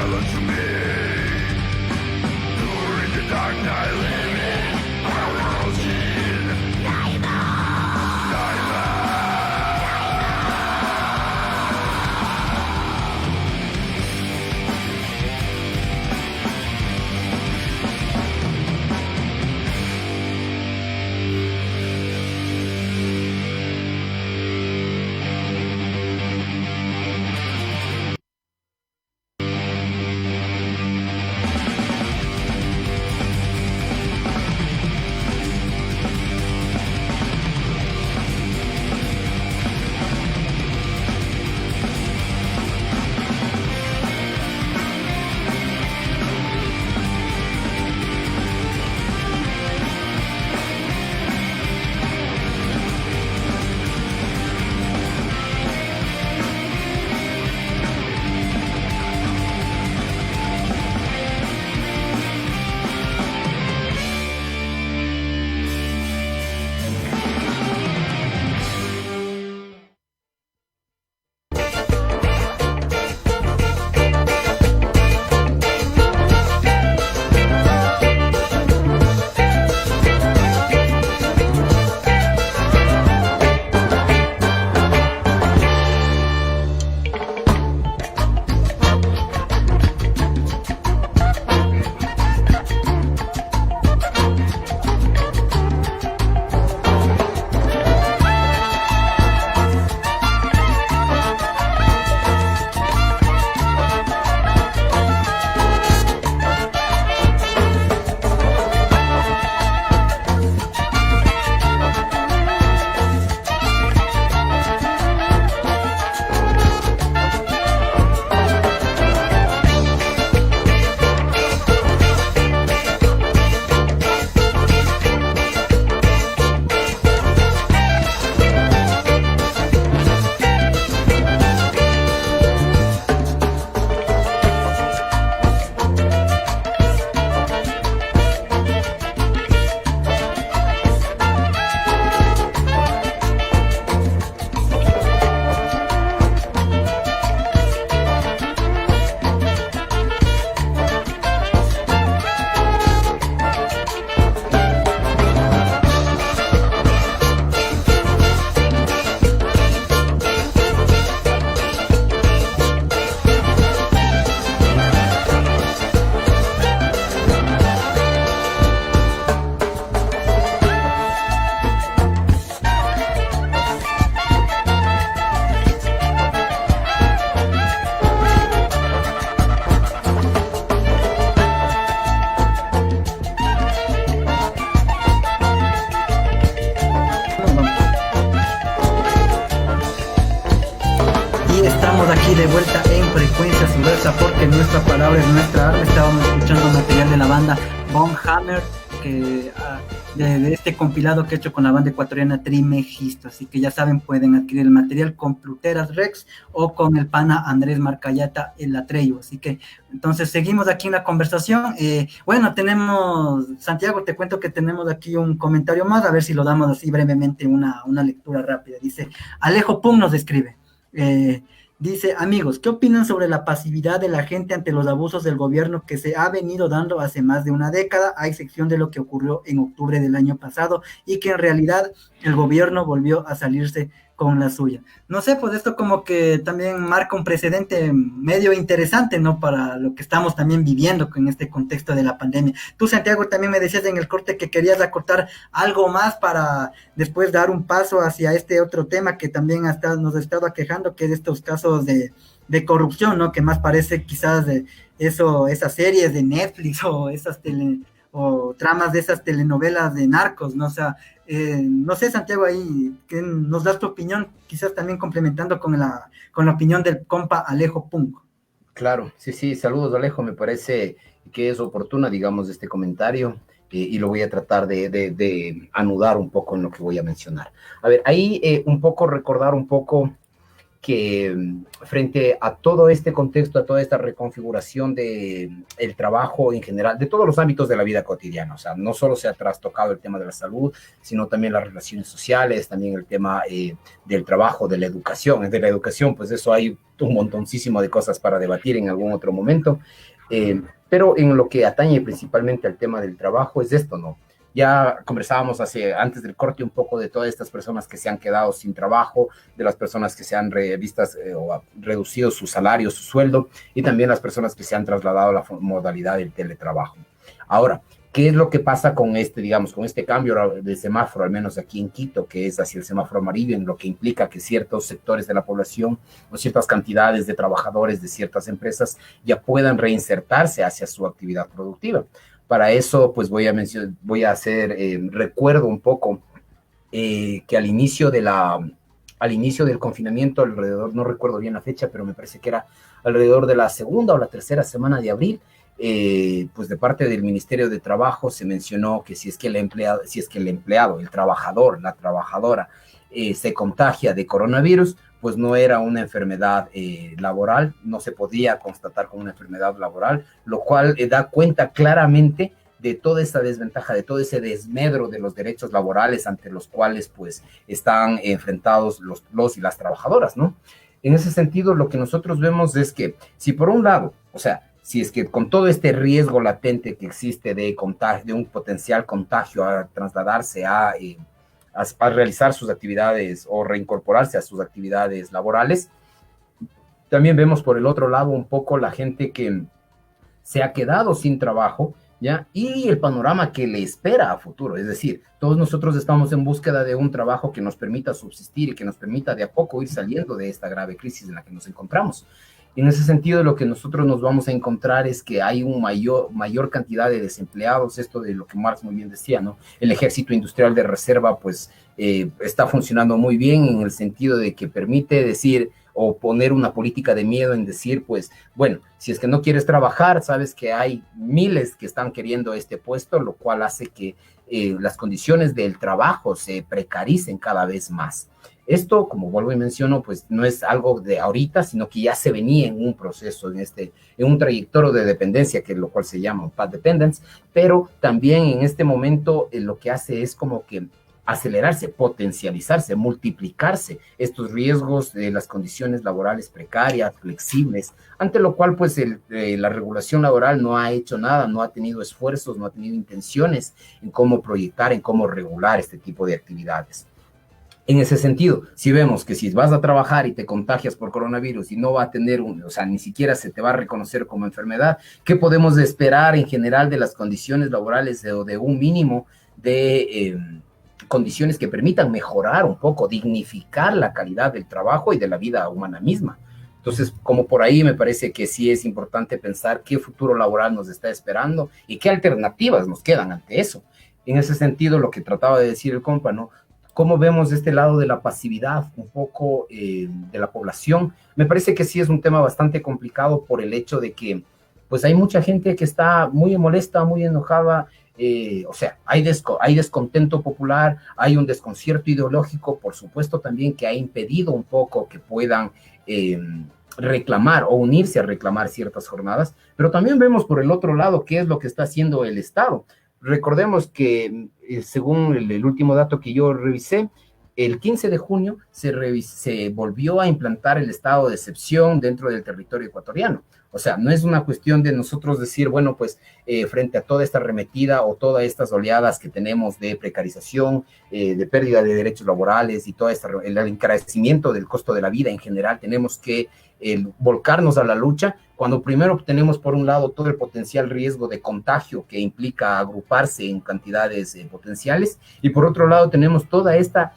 challenge me. During the dark night living, our world's in aquí de vuelta en Frecuencia Subversa, porque nuestra palabra es nuestra arma. Estábamos escuchando material de la banda Bomb Hammer, que, de este compilado que he hecho con la banda ecuatoriana Trimegisto. Así que ya saben, pueden adquirir el material con Pluteras Rex o con el pana Andrés Marcayata, el Atreyo. Así que entonces seguimos aquí en la conversación. Bueno, tenemos, Santiago, te cuento que tenemos aquí un comentario más, a ver si lo damos así brevemente, una lectura rápida. Dice, Alejo Pum nos describe, dice, amigos, ¿qué opinan sobre la pasividad de la gente ante los abusos del gobierno que se ha venido dando hace más de una década, a excepción de lo que ocurrió en octubre del año pasado, y que en realidad el gobierno volvió a salirse con la suya? No sé, pues esto como que también marca un precedente medio interesante, ¿no? Para lo que estamos también viviendo en este contexto de la pandemia. Tú, Santiago, también me decías en el corte que querías acotar algo más para después dar un paso hacia este otro tema que también nos ha estado aquejando, que es estos casos de corrupción, ¿no? Que más parece quizás de esas series de Netflix o o tramas de esas telenovelas de narcos, ¿no? O sea, no sé, Santiago, ahí que nos das tu opinión, quizás también complementando con la opinión del compa Alejo Punk. Claro, sí, saludos, Alejo, me parece que es oportuna, digamos, este comentario, y lo voy a tratar de anudar un poco en lo que voy a mencionar. A ver, ahí un poco recordar un poco que frente a todo este contexto, a toda esta reconfiguración del trabajo en general, de todos los ámbitos de la vida cotidiana, o sea, no solo se ha trastocado el tema de la salud, sino también las relaciones sociales, también el tema del trabajo, de la educación. De la educación, pues eso hay un montoncísimo de cosas para debatir en algún otro momento, pero en lo que atañe principalmente al tema del trabajo es esto, ¿no? Ya conversábamos antes del corte un poco de todas estas personas que se han quedado sin trabajo, de las personas que se han o reducido su salario, su sueldo, y también las personas que se han trasladado a la modalidad del teletrabajo. Ahora, ¿qué es lo que pasa con con este cambio de semáforo, al menos aquí en Quito, que es hacia el semáforo amarillo, en lo que implica que ciertos sectores de la población o ciertas cantidades de trabajadores de ciertas empresas ya puedan reinsertarse hacia su actividad productiva? Para eso, pues voy a hacer recuerdo un poco que al inicio del confinamiento, alrededor, no recuerdo bien la fecha, pero me parece que era alrededor de la segunda o la tercera semana de abril, pues de parte del Ministerio de Trabajo se mencionó que si es que el empleado, el trabajador, la trabajadora se contagia de coronavirus, pues no era una enfermedad laboral, no se podía constatar como una enfermedad laboral, lo cual da cuenta claramente de toda esa desventaja, de todo ese desmedro de los derechos laborales ante los cuales pues están enfrentados los y las trabajadoras, ¿no? En ese sentido, lo que nosotros vemos es que si por un lado, o sea, si es que con todo este riesgo latente que existe de contagio, de un potencial contagio a trasladarse a realizar sus actividades o reincorporarse a sus actividades laborales, también vemos por el otro lado un poco la gente que se ha quedado sin trabajo, ¿ya? Y el panorama que le espera a futuro, es decir, todos nosotros estamos en búsqueda de un trabajo que nos permita subsistir y que nos permita de a poco ir saliendo de esta grave crisis en la que nos encontramos. En ese sentido, lo que nosotros nos vamos a encontrar es que hay una mayor cantidad de desempleados, esto de lo que Marx muy bien decía, ¿no? El ejército industrial de reserva, pues, está funcionando muy bien en el sentido de que permite decir o poner una política de miedo en decir, pues, bueno, si es que no quieres trabajar, sabes que hay miles que están queriendo este puesto, lo cual hace que las condiciones del trabajo se precaricen cada vez más. Esto, como vuelvo y menciono, pues no es algo de ahorita, sino que ya se venía en un proceso, en un trayectorio de dependencia, que es lo cual se llama path dependence, pero también en este momento lo que hace es como que acelerarse, potencializarse, multiplicarse estos riesgos de las condiciones laborales precarias, flexibles, ante lo cual pues la regulación laboral no ha hecho nada, no ha tenido esfuerzos, no ha tenido intenciones en cómo proyectar, en cómo regular este tipo de actividades. En ese sentido, si vemos que si vas a trabajar y te contagias por coronavirus y no va a tener o sea, ni siquiera se te va a reconocer como enfermedad, ¿qué podemos esperar en general de las condiciones laborales o de un mínimo de condiciones que permitan mejorar un poco, dignificar la calidad del trabajo y de la vida humana misma? Entonces, como por ahí me parece que sí es importante pensar qué futuro laboral nos está esperando y qué alternativas nos quedan ante eso. En ese sentido, lo que trataba de decir el compa, ¿no? ¿Cómo vemos este lado de la pasividad un poco de la población? Me parece que sí es un tema bastante complicado por el hecho de que pues hay mucha gente que está muy molesta, muy enojada, o sea, hay descontento popular, hay un desconcierto ideológico, por supuesto también que ha impedido un poco que puedan reclamar o unirse a reclamar ciertas jornadas, pero también vemos por el otro lado qué es lo que está haciendo el Estado. Recordemos que, según el último dato que yo revisé, el 15 de junio se volvió a implantar el estado de excepción dentro del territorio ecuatoriano. O sea, no es una cuestión de nosotros decir, bueno, pues frente a toda esta arremetida o todas estas oleadas que tenemos de precarización, de pérdida de derechos laborales y todo el encarecimiento del costo de la vida en general, tenemos que volcarnos a la lucha, cuando primero tenemos por un lado todo el potencial riesgo de contagio que implica agruparse en cantidades potenciales, y por otro lado tenemos toda esta,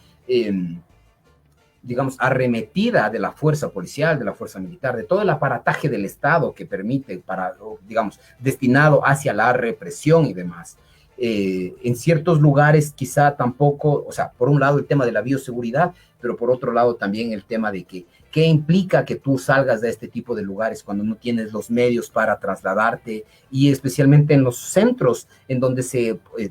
digamos, arremetida de la fuerza policial, de la fuerza militar, de todo el aparataje del Estado que permite digamos, destinado hacia la represión y demás. En ciertos lugares quizá tampoco, o sea, por un lado el tema de la bioseguridad, pero por otro lado también el tema de que qué implica que tú salgas de este tipo de lugares cuando no tienes los medios para trasladarte, y especialmente en los centros en donde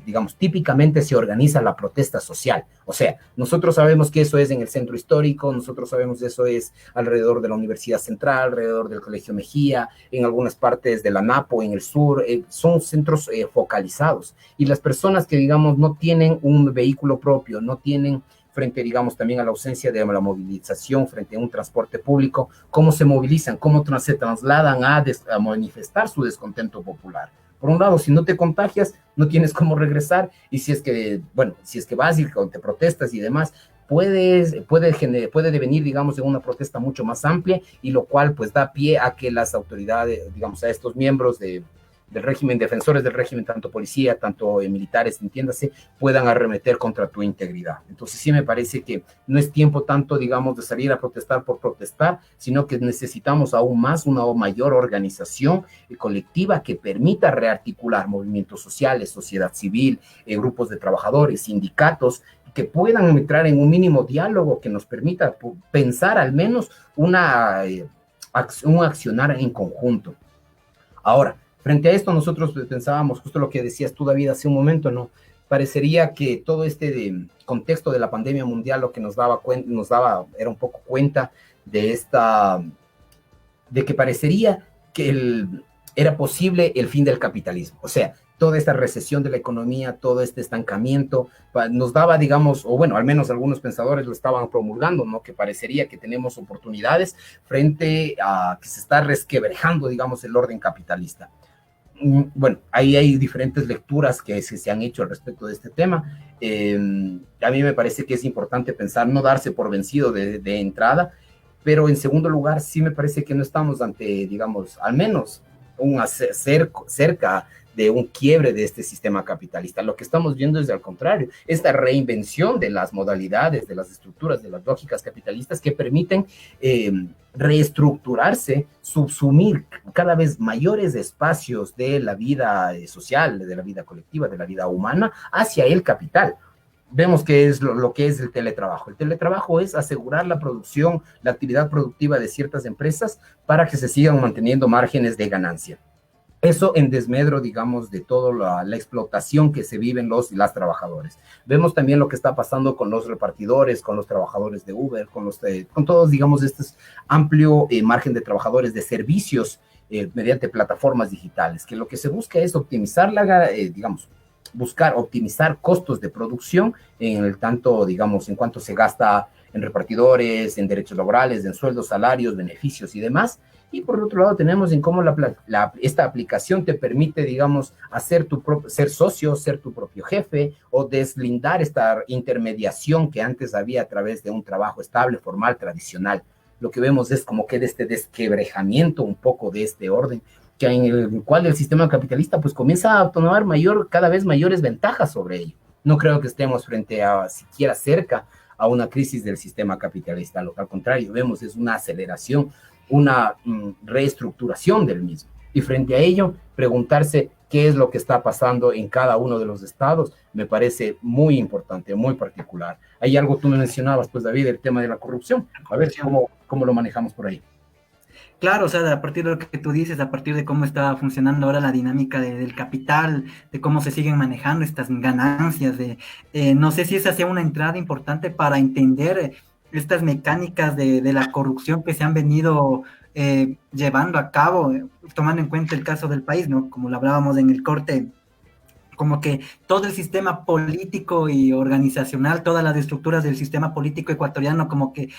digamos, típicamente se organiza la protesta social. O sea, nosotros sabemos que eso es en el centro histórico, nosotros sabemos que eso es alrededor de la Universidad Central, alrededor del Colegio Mejía, en algunas partes de la Napo, en el sur, son centros focalizados, y las personas que, digamos, no tienen un vehículo propio, no tienen, frente, digamos, también a la ausencia de la movilización frente a un transporte público, ¿cómo se movilizan? ¿Cómo se trasladan a manifestar su descontento popular? Por un lado, si no te contagias, no tienes cómo regresar, y si es que, bueno, si es que vas y te protestas y demás, puede devenir, digamos, en una protesta mucho más amplia, y lo cual pues da pie a que las autoridades, digamos, a estos miembros del régimen, defensores del régimen, tanto policía, tanto militares, entiéndase, puedan arremeter contra tu integridad. Entonces sí me parece que no es tiempo tanto, digamos, de salir a protestar por protestar, sino que necesitamos aún más una mayor organización colectiva que permita rearticular movimientos sociales, sociedad civil, grupos de trabajadores, sindicatos, que puedan entrar en un mínimo diálogo que nos permita pensar al menos un accionar en conjunto. Ahora, frente a esto, nosotros pensábamos, justo lo que decías tú, David, hace un momento, ¿no? Parecería que todo este contexto de la pandemia mundial lo que nos daba era un poco cuenta de que parecería que era posible el fin del capitalismo. O sea, toda esta recesión de la economía, todo este estancamiento, nos daba, digamos, o bueno, al menos algunos pensadores lo estaban promulgando, ¿no? Que parecería que tenemos oportunidades frente a que se está resquebrajando, digamos, el orden capitalista. Bueno, ahí hay diferentes lecturas que se han hecho al respecto de este tema. A mí me parece que es importante pensar, no darse por vencido de entrada, pero en segundo lugar, sí me parece que no estamos ante, digamos, al menos cerca de un quiebre de este sistema capitalista. Lo que estamos viendo es al contrario, esta reinvención de las modalidades, de las estructuras, de las lógicas capitalistas que permiten reestructurarse, subsumir cada vez mayores espacios de la vida social, de la vida colectiva, de la vida humana, hacia el capital. Vemos que es lo que es el teletrabajo. El teletrabajo es asegurar la producción, la actividad productiva de ciertas empresas para que se sigan manteniendo márgenes de ganancia. Eso en desmedro, digamos, de toda la explotación que se viven las trabajadores. Vemos también lo que está pasando con los repartidores, con los trabajadores de Uber, con todos, digamos, este amplio margen de trabajadores de servicios mediante plataformas digitales, que lo que se busca es optimizar buscar optimizar costos de producción en el tanto, digamos, en cuanto se gasta en repartidores, en derechos laborales, en sueldos, salarios, beneficios y demás. Y por otro lado tenemos en cómo esta aplicación te permite, digamos, ser socio, ser tu propio jefe, o deslindar esta intermediación que antes había a través de un trabajo estable, formal, tradicional. Lo que vemos es como que de este desquebrejamiento un poco de este orden, que en el cual el sistema capitalista pues comienza a tomar cada vez mayores ventajas sobre ello. No creo que estemos frente a siquiera cerca a una crisis del sistema capitalista. Lo que al contrario vemos es una aceleración, una reestructuración del mismo. Y frente a ello, preguntarse qué es lo que está pasando en cada uno de los estados me parece muy importante, muy particular. Hay algo tú me mencionabas, pues David, el tema de la corrupción. A ver cómo lo manejamos por ahí. Claro, o sea, a partir de lo que tú dices, a partir de cómo está funcionando ahora la dinámica del capital, de cómo se siguen manejando estas ganancias, no sé si esa sea una entrada importante para entender estas mecánicas de la corrupción que se han venido llevando a cabo, tomando en cuenta el caso del país, ¿no? Como lo hablábamos en el corte, como que todo el sistema político y organizacional, todas las estructuras del sistema político ecuatoriano, como que,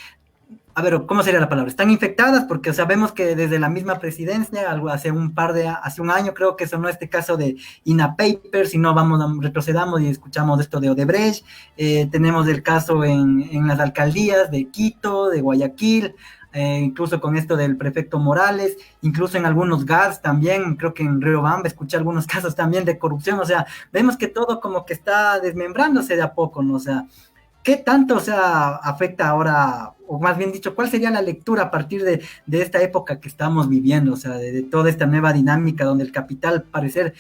a ver, ¿cómo sería la palabra? Están infectadas porque, o sea, vemos que desde la misma presidencia, hace un año creo que sonó este caso de INA Papers, si no retrocedamos y escuchamos esto de Odebrecht, tenemos el caso en las alcaldías de Quito, de Guayaquil, incluso con esto del prefecto Morales, incluso en algunos GARS también, creo que en Riobamba escuché algunos casos también de corrupción, o sea, vemos que todo como que está desmembrándose de a poco, ¿no? O sea, ¿qué tanto, o sea, afecta ahora, o más bien dicho, cuál sería la lectura a partir de esta época que estamos viviendo, o sea, de toda esta nueva dinámica donde el capital, al parecer,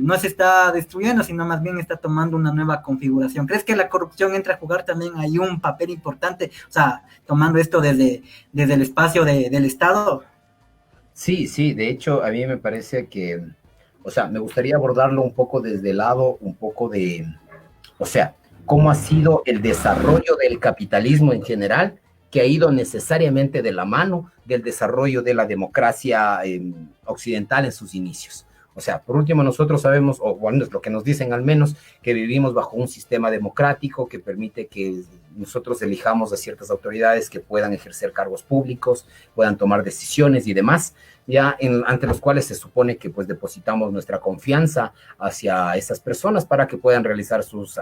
no se está destruyendo, sino más bien está tomando una nueva configuración? ¿Crees que la corrupción entra a jugar también ahí un papel importante, o sea, tomando esto desde el espacio del Estado? Sí, sí, de hecho, a mí me parece que, o sea, me gustaría abordarlo un poco desde el lado, un poco de, o sea, cómo ha sido el desarrollo del capitalismo en general, que ha ido necesariamente de la mano del desarrollo de la democracia occidental en sus inicios. O sea, por último, nosotros sabemos, o bueno, es lo que nos dicen al menos, que vivimos bajo un sistema democrático que permite que nosotros elijamos a ciertas autoridades que puedan ejercer cargos públicos, puedan tomar decisiones y demás, ante los cuales se supone que pues depositamos nuestra confianza hacia esas personas para que puedan realizar sus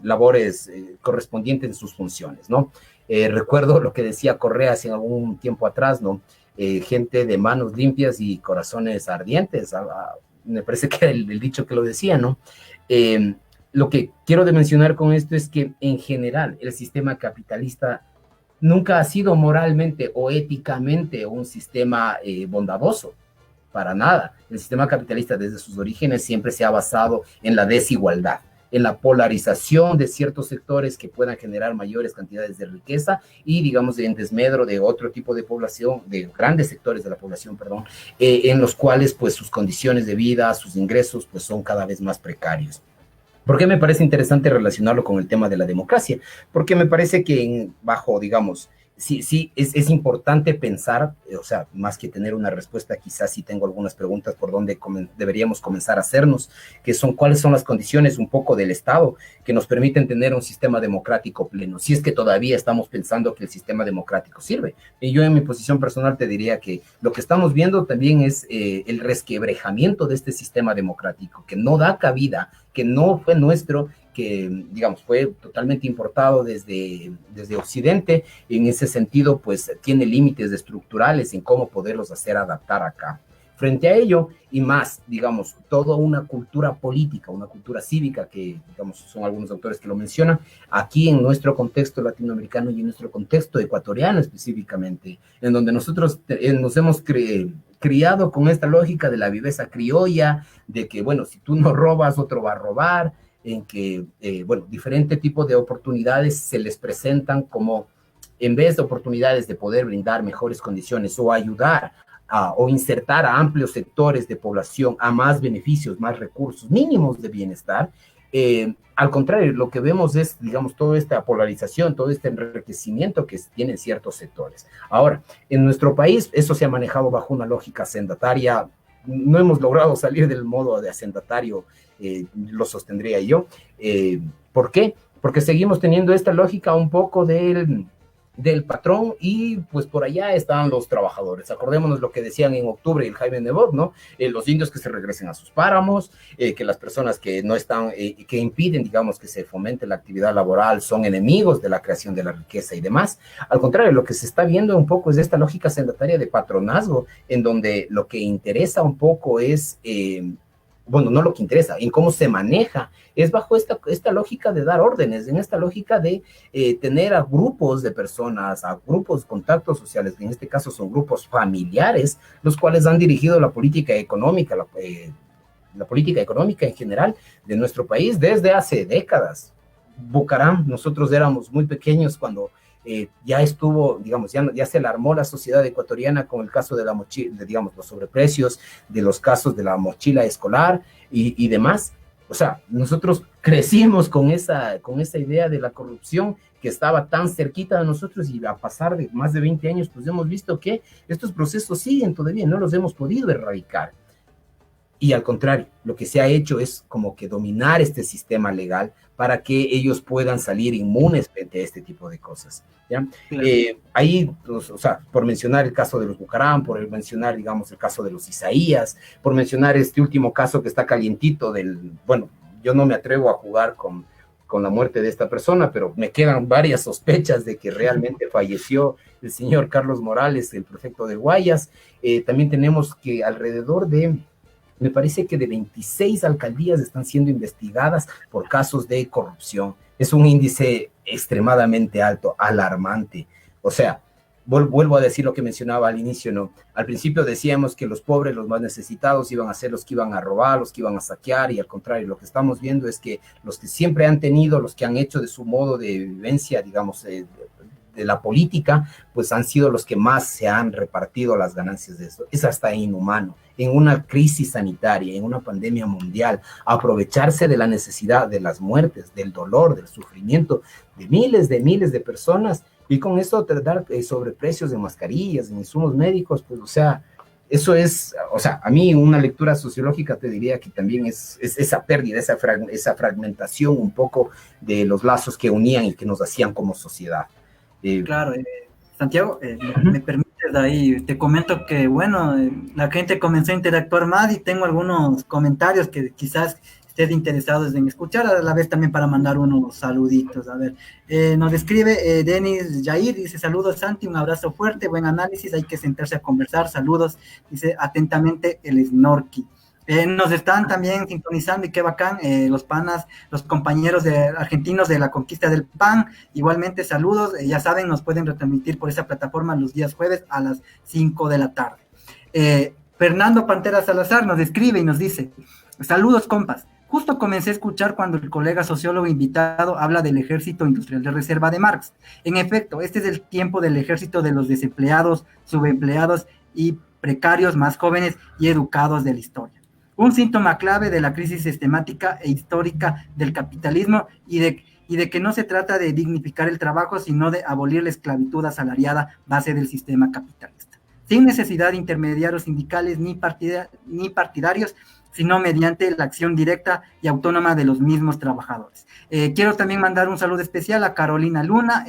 labores correspondientes en sus funciones, ¿no? Recuerdo lo que decía Correa hace algún tiempo atrás, ¿no? Gente de manos limpias y corazones ardientes, me parece que era el dicho que lo decía, ¿no? Lo que quiero de mencionar con esto es que en general el sistema capitalista nunca ha sido moralmente o éticamente un sistema bondadoso, para nada. El sistema capitalista desde sus orígenes siempre se ha basado en la desigualdad, en la polarización de ciertos sectores que puedan generar mayores cantidades de riqueza y, digamos, en desmedro de otro tipo de población, de grandes sectores de la población, perdón, en los cuales, pues, sus condiciones de vida, sus ingresos, pues, son cada vez más precarios. ¿Por qué me parece interesante relacionarlo con el tema de la democracia? Porque me parece que bajo, digamos, sí, es importante pensar, o sea, más que tener una respuesta, quizás sí tengo algunas preguntas por dónde deberíamos comenzar a hacernos, que son cuáles son las condiciones un poco del Estado que nos permiten tener un sistema democrático pleno, si es que todavía estamos pensando que el sistema democrático sirve. Y yo en mi posición personal te diría que lo que estamos viendo también es el resquebrajamiento de este sistema democrático, que no da cabida, que no fue nuestro, que, digamos, fue totalmente importado desde Occidente. En ese sentido, pues, tiene límites estructurales en cómo poderlos hacer adaptar acá. Frente a ello, y más, digamos, toda una cultura política, una cultura cívica, que, digamos, son algunos autores que lo mencionan, aquí en nuestro contexto latinoamericano y en nuestro contexto ecuatoriano específicamente, en donde nosotros nos hemos criado con esta lógica de la viveza criolla, de que, bueno, si tú no robas, otro va a robar, en que, bueno, diferentes tipos de oportunidades se les presentan como, en vez de oportunidades de poder brindar mejores condiciones o ayudar o insertar a amplios sectores de población a más beneficios, más recursos mínimos de bienestar, al contrario, lo que vemos es, digamos, toda esta polarización, todo este enriquecimiento que tienen ciertos sectores. Ahora, en nuestro país, eso se ha manejado bajo una lógica hacendataria. No hemos logrado salir del modo de hacendatario, lo sostendría yo. ¿Por qué? Porque seguimos teniendo esta lógica un poco del patrón y pues por allá están los trabajadores. Acordémonos lo que decían en octubre el Jaime Nebot, ¿no? Los indios que se regresen a sus páramos, que las personas que no están, que impiden, digamos, que se fomente la actividad laboral son enemigos de la creación de la riqueza y demás. Al contrario, lo que se está viendo un poco es esta lógica sendataria de patronazgo, en donde lo que interesa un poco es... bueno, no lo que interesa, en cómo se maneja, es bajo esta lógica de dar órdenes, en esta lógica de tener a grupos de personas, a grupos, contactos sociales, que en este caso son grupos familiares, los cuales han dirigido la política económica, la política económica en general de nuestro país desde hace décadas. Bucaram, nosotros éramos muy pequeños cuando ya estuvo, digamos, ya se alarmó la sociedad ecuatoriana con el caso de la mochila, digamos, los sobreprecios, de los casos de la mochila escolar y demás. O sea, nosotros crecimos con esa idea de la corrupción que estaba tan cerquita de nosotros y a pasar de más de 20 años, pues hemos visto que estos procesos siguen todavía, no los hemos podido erradicar. Y al contrario, lo que se ha hecho es como que dominar este sistema legal para que ellos puedan salir inmunes frente a este tipo de cosas, ¿ya? Claro. Ahí, pues, o sea, por mencionar el caso de los Bucaram, por mencionar, digamos, el caso de los Isaías, por mencionar este último caso que está calientito bueno, yo no me atrevo a jugar con la muerte de esta persona, pero me quedan varias sospechas de que realmente falleció el señor Carlos Morales, el prefecto de Guayas. También tenemos que alrededor de... me parece que de 26 alcaldías están siendo investigadas por casos de corrupción. Es un índice extremadamente alto, alarmante. O sea, vuelvo a decir lo que mencionaba al inicio, ¿no? Al principio decíamos que los pobres, los más necesitados, iban a ser los que iban a robar, los que iban a saquear, y al contrario, lo que estamos viendo es que los que siempre han tenido, los que han hecho de su modo de vivencia, digamos, de la política, pues han sido los que más se han repartido las ganancias de eso. Es hasta inhumano, en una crisis sanitaria, en una pandemia mundial, aprovecharse de la necesidad, de las muertes, del dolor, del sufrimiento de miles de personas, y con eso tratar sobreprecios de mascarillas, de insumos médicos, pues, o sea, eso es, o sea, a mí una lectura sociológica te diría que también es esa pérdida, esa fragmentación un poco de los lazos que unían y que nos hacían como sociedad. Claro, Santiago, me permites ahí, te comento que, bueno, la gente comenzó a interactuar más y tengo algunos comentarios que quizás estés interesados en escuchar, a la vez también para mandar unos saluditos. A ver, nos escribe Denis Jair, dice: saludos Santi, un abrazo fuerte, buen análisis, hay que sentarse a conversar, saludos, dice atentamente el Snorky. Nos están también sintonizando, y qué bacán, los panas, los compañeros argentinos de la conquista del pan, igualmente saludos, ya saben, nos pueden retransmitir por esa plataforma los días jueves a las 5 de la tarde. Fernando Pantera Salazar nos escribe y nos dice: saludos compas, justo comencé a escuchar cuando el colega sociólogo invitado habla del ejército industrial de reserva de Marx. En efecto, este es el tiempo del ejército de los desempleados, subempleados y precarios más jóvenes y educados de la historia. Un síntoma clave de la crisis sistemática e histórica del capitalismo y de que no se trata de dignificar el trabajo, sino de abolir la esclavitud asalariada base del sistema capitalista, sin necesidad de intermediarios sindicales ni partidarios, sino mediante la acción directa y autónoma de los mismos trabajadores. Quiero también mandar un saludo especial a Carolina Luna.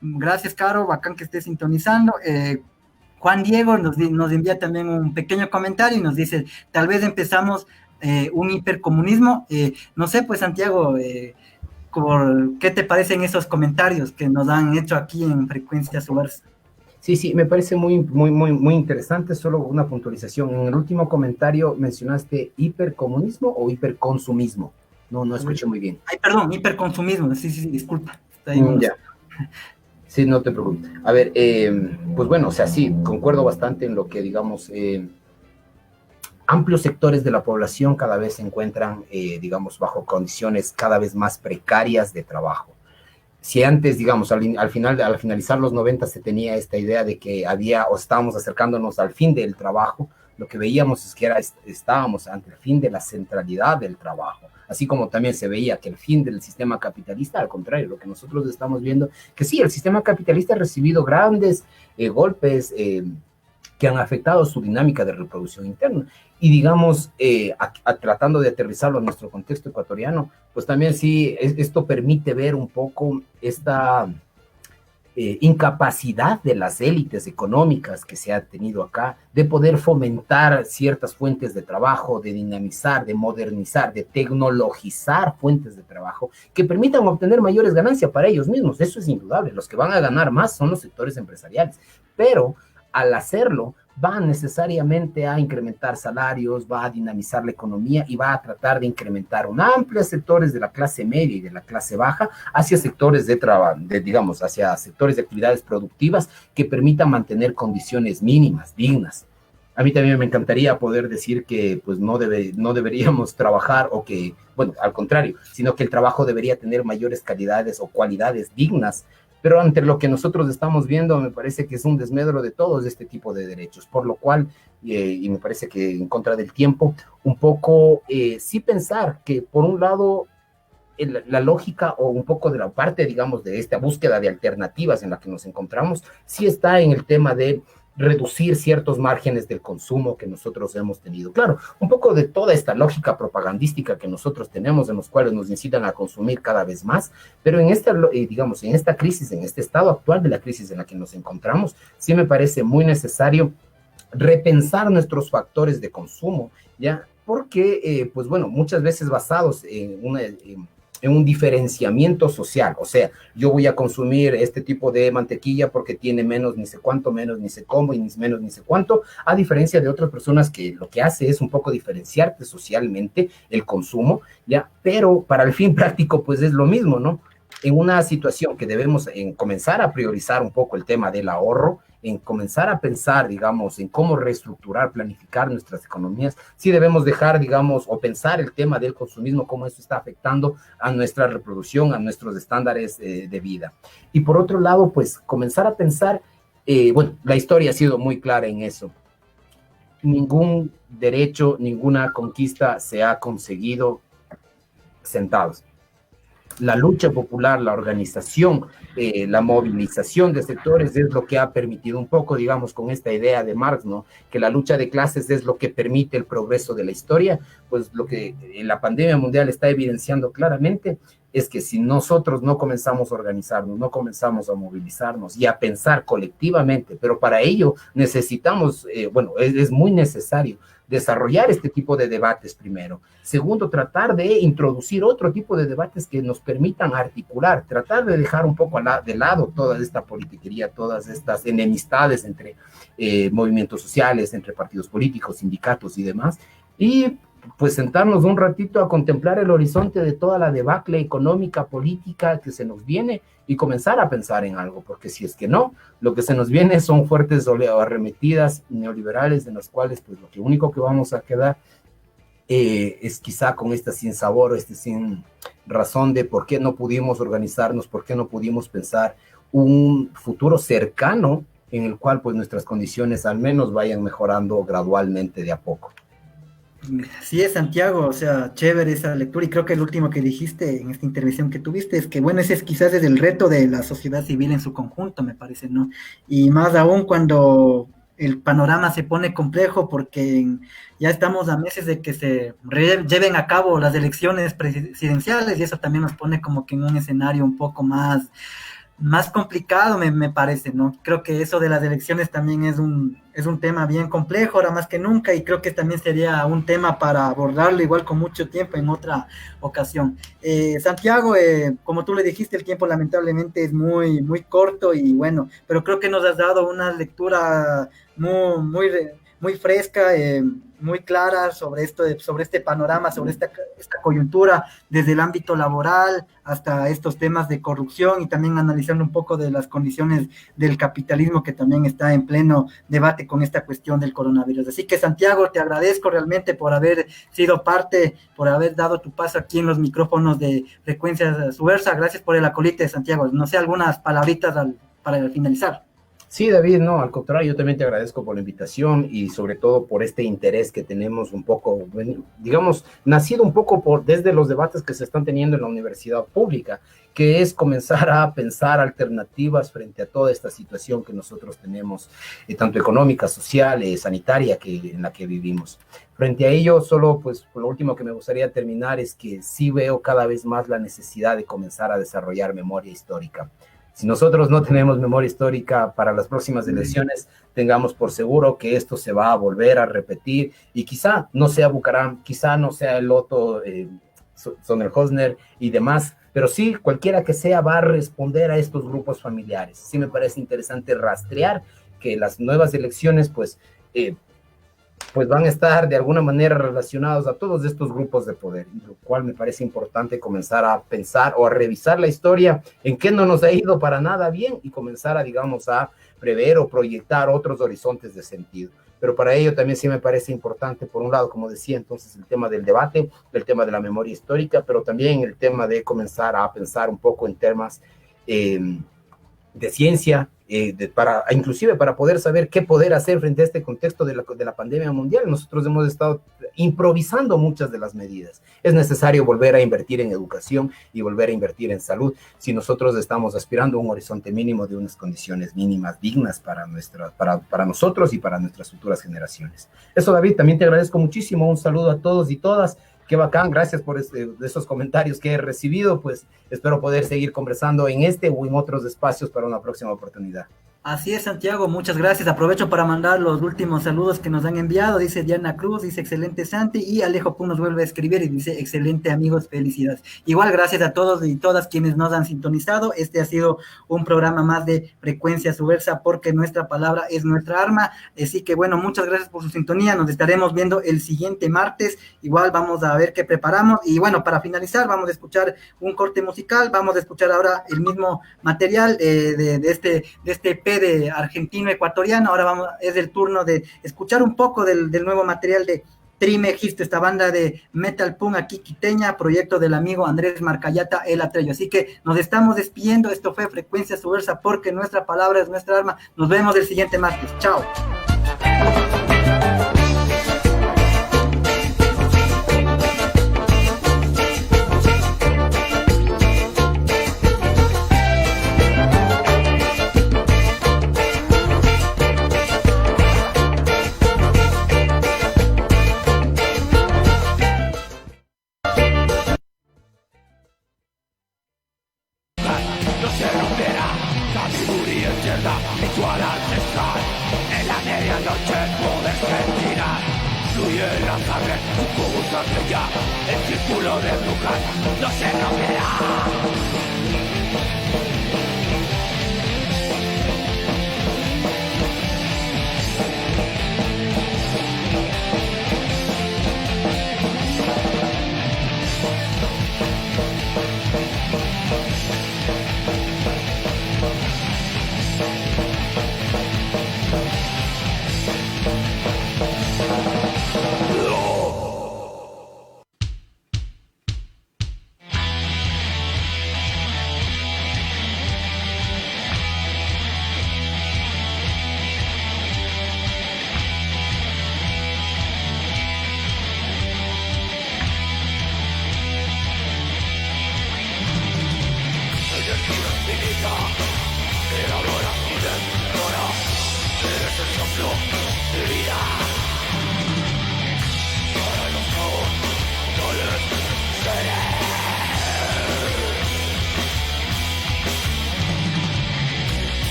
Gracias, Caro, bacán que estés sintonizando. Juan Diego nos envía también un pequeño comentario y nos dice: tal vez empezamos un hipercomunismo. No sé, pues, Santiago, ¿qué te parecen esos comentarios que nos han hecho aquí en Frecuencia Subversa? Sí, me parece muy interesante. Solo una puntualización. En el último comentario mencionaste hipercomunismo o hiperconsumismo. No escuché muy bien. Ay, perdón, hiperconsumismo. Sí, disculpa. Ya. Sí, no te preocupes. A ver, pues bueno, o sea, sí, concuerdo bastante en lo que, digamos, amplios sectores de la población cada vez se encuentran, digamos, bajo condiciones cada vez más precarias de trabajo. Si antes, digamos, al finalizar los 90 se tenía esta idea de que estábamos acercándonos al fin del trabajo, lo que veíamos es que estábamos ante el fin de la centralidad del trabajo, así como también se veía que el fin del sistema capitalista, al contrario, lo que nosotros estamos viendo, que sí, el sistema capitalista ha recibido grandes golpes que han afectado su dinámica de reproducción interna, y digamos, tratando de aterrizarlo en nuestro contexto ecuatoriano, pues también sí, esto permite ver un poco esta incapacidad de las élites económicas que se ha tenido acá de poder fomentar ciertas fuentes de trabajo, de dinamizar, de modernizar, de tecnologizar fuentes de trabajo que permitan obtener mayores ganancias para ellos mismos. Eso es indudable. Los que van a ganar más son los sectores empresariales, pero al hacerlo va necesariamente a incrementar salarios, va a dinamizar la economía y va a tratar de incrementar un amplio sectores de la clase media y de la clase baja hacia sectores hacia sectores de actividades productivas que permitan mantener condiciones mínimas, dignas. A mí también me encantaría poder decir que pues no deberíamos trabajar, o que, bueno, al contrario, sino que el trabajo debería tener mayores calidades o cualidades dignas. Pero ante lo que nosotros estamos viendo, me parece que es un desmedro de todos este tipo de derechos, por lo cual, y me parece que en contra del tiempo, un poco sí pensar que por un lado la lógica o un poco de la parte, digamos, de esta búsqueda de alternativas en la que nos encontramos, sí está en el tema de reducir ciertos márgenes del consumo que nosotros hemos tenido. Claro, un poco de toda esta lógica propagandística que nosotros tenemos, en los cuales nos incitan a consumir cada vez más, pero en esta, digamos, en esta crisis, en este estado actual de la crisis en la que nos encontramos, sí me parece muy necesario repensar nuestros factores de consumo, ¿ya? Porque, pues bueno, muchas veces basados en un diferenciamiento social, o sea, yo voy a consumir este tipo de mantequilla porque tiene menos ni sé cuánto, menos ni sé cómo y menos ni sé cuánto, a diferencia de otras personas que lo que hace es un poco diferenciarte socialmente el consumo, ya, pero para el fin práctico pues es lo mismo, ¿no? en una situación que debemos comenzar a priorizar un poco el tema del ahorro, en comenzar a pensar, digamos, en cómo reestructurar, planificar nuestras economías, sí debemos dejar, digamos, o pensar el tema del consumismo, cómo eso está afectando a nuestra reproducción, a nuestros estándares de vida. Y por otro lado, pues comenzar a pensar, bueno, la historia ha sido muy clara en eso. Ningún derecho, ninguna conquista se ha conseguido sentados. La lucha popular, la organización, la movilización de sectores es lo que ha permitido un poco, digamos, con esta idea de Marx, ¿no? Que la lucha de clases es lo que permite el progreso de la historia. Pues lo que la pandemia mundial está evidenciando claramente es que si nosotros no comenzamos a organizarnos, no comenzamos a movilizarnos y a pensar colectivamente, pero para ello necesitamos, bueno, es muy necesario desarrollar este tipo de debates primero. Segundo, tratar de introducir otro tipo de debates que nos permitan articular, tratar de dejar un poco de lado toda esta politiquería, todas estas enemistades entre movimientos sociales, entre partidos políticos, sindicatos y demás, y pues sentarnos un ratito a contemplar el horizonte de toda la debacle económica, política que se nos viene y comenzar a pensar en algo, porque si es que no, lo que se nos viene son fuertes arremetidas neoliberales en las cuales pues lo único que vamos a quedar es quizá con este sinsabor o sin razón de por qué no pudimos organizarnos, por qué no pudimos pensar un futuro cercano en el cual pues nuestras condiciones al menos vayan mejorando gradualmente de a poco. Sí, es Santiago, o sea, chévere esa lectura, y creo que el último que dijiste en esta intervención que tuviste es que, bueno, ese es quizás es el reto de la sociedad civil en su conjunto, me parece, ¿no? Y más aún cuando el panorama se pone complejo porque ya estamos a meses de que se lleven a cabo las elecciones presidenciales, y eso también nos pone como que en un escenario un poco más complicado, me parece, ¿no? Creo que eso de las elecciones también es un tema bien complejo, ahora más que nunca, y creo que también sería un tema para abordarlo igual con mucho tiempo en otra ocasión. Santiago, como tú le dijiste, el tiempo lamentablemente es muy, muy corto y bueno, pero creo que nos has dado una lectura muy fresca, muy clara sobre sobre este panorama, sobre esta coyuntura, desde el ámbito laboral hasta estos temas de corrupción, y también analizando un poco de las condiciones del capitalismo que también está en pleno debate con esta cuestión del coronavirus. Así que, Santiago, te agradezco realmente por haber sido parte, por haber dado tu paso aquí en los micrófonos de Frecuencia Subversa. Gracias por el acolite, Santiago. No sé, algunas palabritas para finalizar. Sí, David, no, al contrario, yo también te agradezco por la invitación y sobre todo por este interés que tenemos un poco, digamos, nacido un poco desde los debates que se están teniendo en la universidad pública, que es comenzar a pensar alternativas frente a toda esta situación que nosotros tenemos, tanto económica, social, sanitaria, en la que vivimos. Frente a ello, solo pues lo último que me gustaría terminar es que sí veo cada vez más la necesidad de comenzar a desarrollar memoria histórica. Si nosotros no tenemos memoria histórica para las próximas elecciones, tengamos por seguro que esto se va a volver a repetir y quizá no sea Bucaram, quizá no sea el Loto, Sondershausen y demás, pero sí, cualquiera que sea va a responder a estos grupos familiares. Sí me parece interesante rastrear que las nuevas elecciones pues van a estar de alguna manera relacionados a todos estos grupos de poder, lo cual me parece importante comenzar a pensar o a revisar la historia, en qué no nos ha ido para nada bien y comenzar a, digamos, a prever o proyectar otros horizontes de sentido. Pero para ello también sí me parece importante, por un lado, como decía, entonces el tema del debate, el tema de la memoria histórica, pero también el tema de comenzar a pensar un poco en temas de ciencia, inclusive para poder saber qué poder hacer frente a este contexto de la pandemia mundial. Nosotros hemos estado improvisando muchas de las medidas. Es necesario volver a invertir en educación y volver a invertir en salud si nosotros estamos aspirando a un horizonte mínimo de unas condiciones mínimas dignas para nosotros y para nuestras futuras generaciones. Eso, David, también te agradezco muchísimo. Un saludo a todos y todas. Qué bacán, gracias por esos comentarios que he recibido, pues espero poder seguir conversando en este o en otros espacios para una próxima oportunidad. Así es, Santiago, muchas gracias. Aprovecho para mandar los últimos saludos que nos han enviado. Dice Diana Cruz, dice excelente Santi, y Alejo Pum nos vuelve a escribir y dice excelente amigos, felicidades. Igual gracias a todos y todas quienes nos han sintonizado. Este ha sido un programa más de Frecuencia Subversa porque nuestra palabra es nuestra arma. Así que bueno, muchas gracias por su sintonía. Nos estaremos viendo el siguiente martes. Igual vamos a ver qué preparamos. Y bueno, para finalizar vamos a escuchar un corte musical. Vamos a escuchar ahora el mismo material de este EP de argentino-ecuatoriano. Ahora es el turno de escuchar un poco del nuevo material de Trimegisto, esta banda de metal punk aquí quiteña, proyecto del amigo Andrés Marcayata, El Atrello. Así que nos estamos despidiendo. Esto fue Frecuencia Subversa porque nuestra palabra es nuestra arma. Nos vemos el siguiente martes. Chao. No se romperá sabiduría eterna, ritual ancestral. En la medianoche poder sentirá. Fluye la sangre, su fuego sangre ya. El círculo de brujas no se romperá.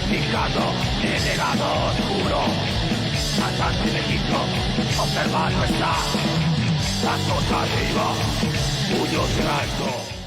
fijando el legado oscuro. Cantante de Egipto, observando está la cosa arriba, puño cerrando.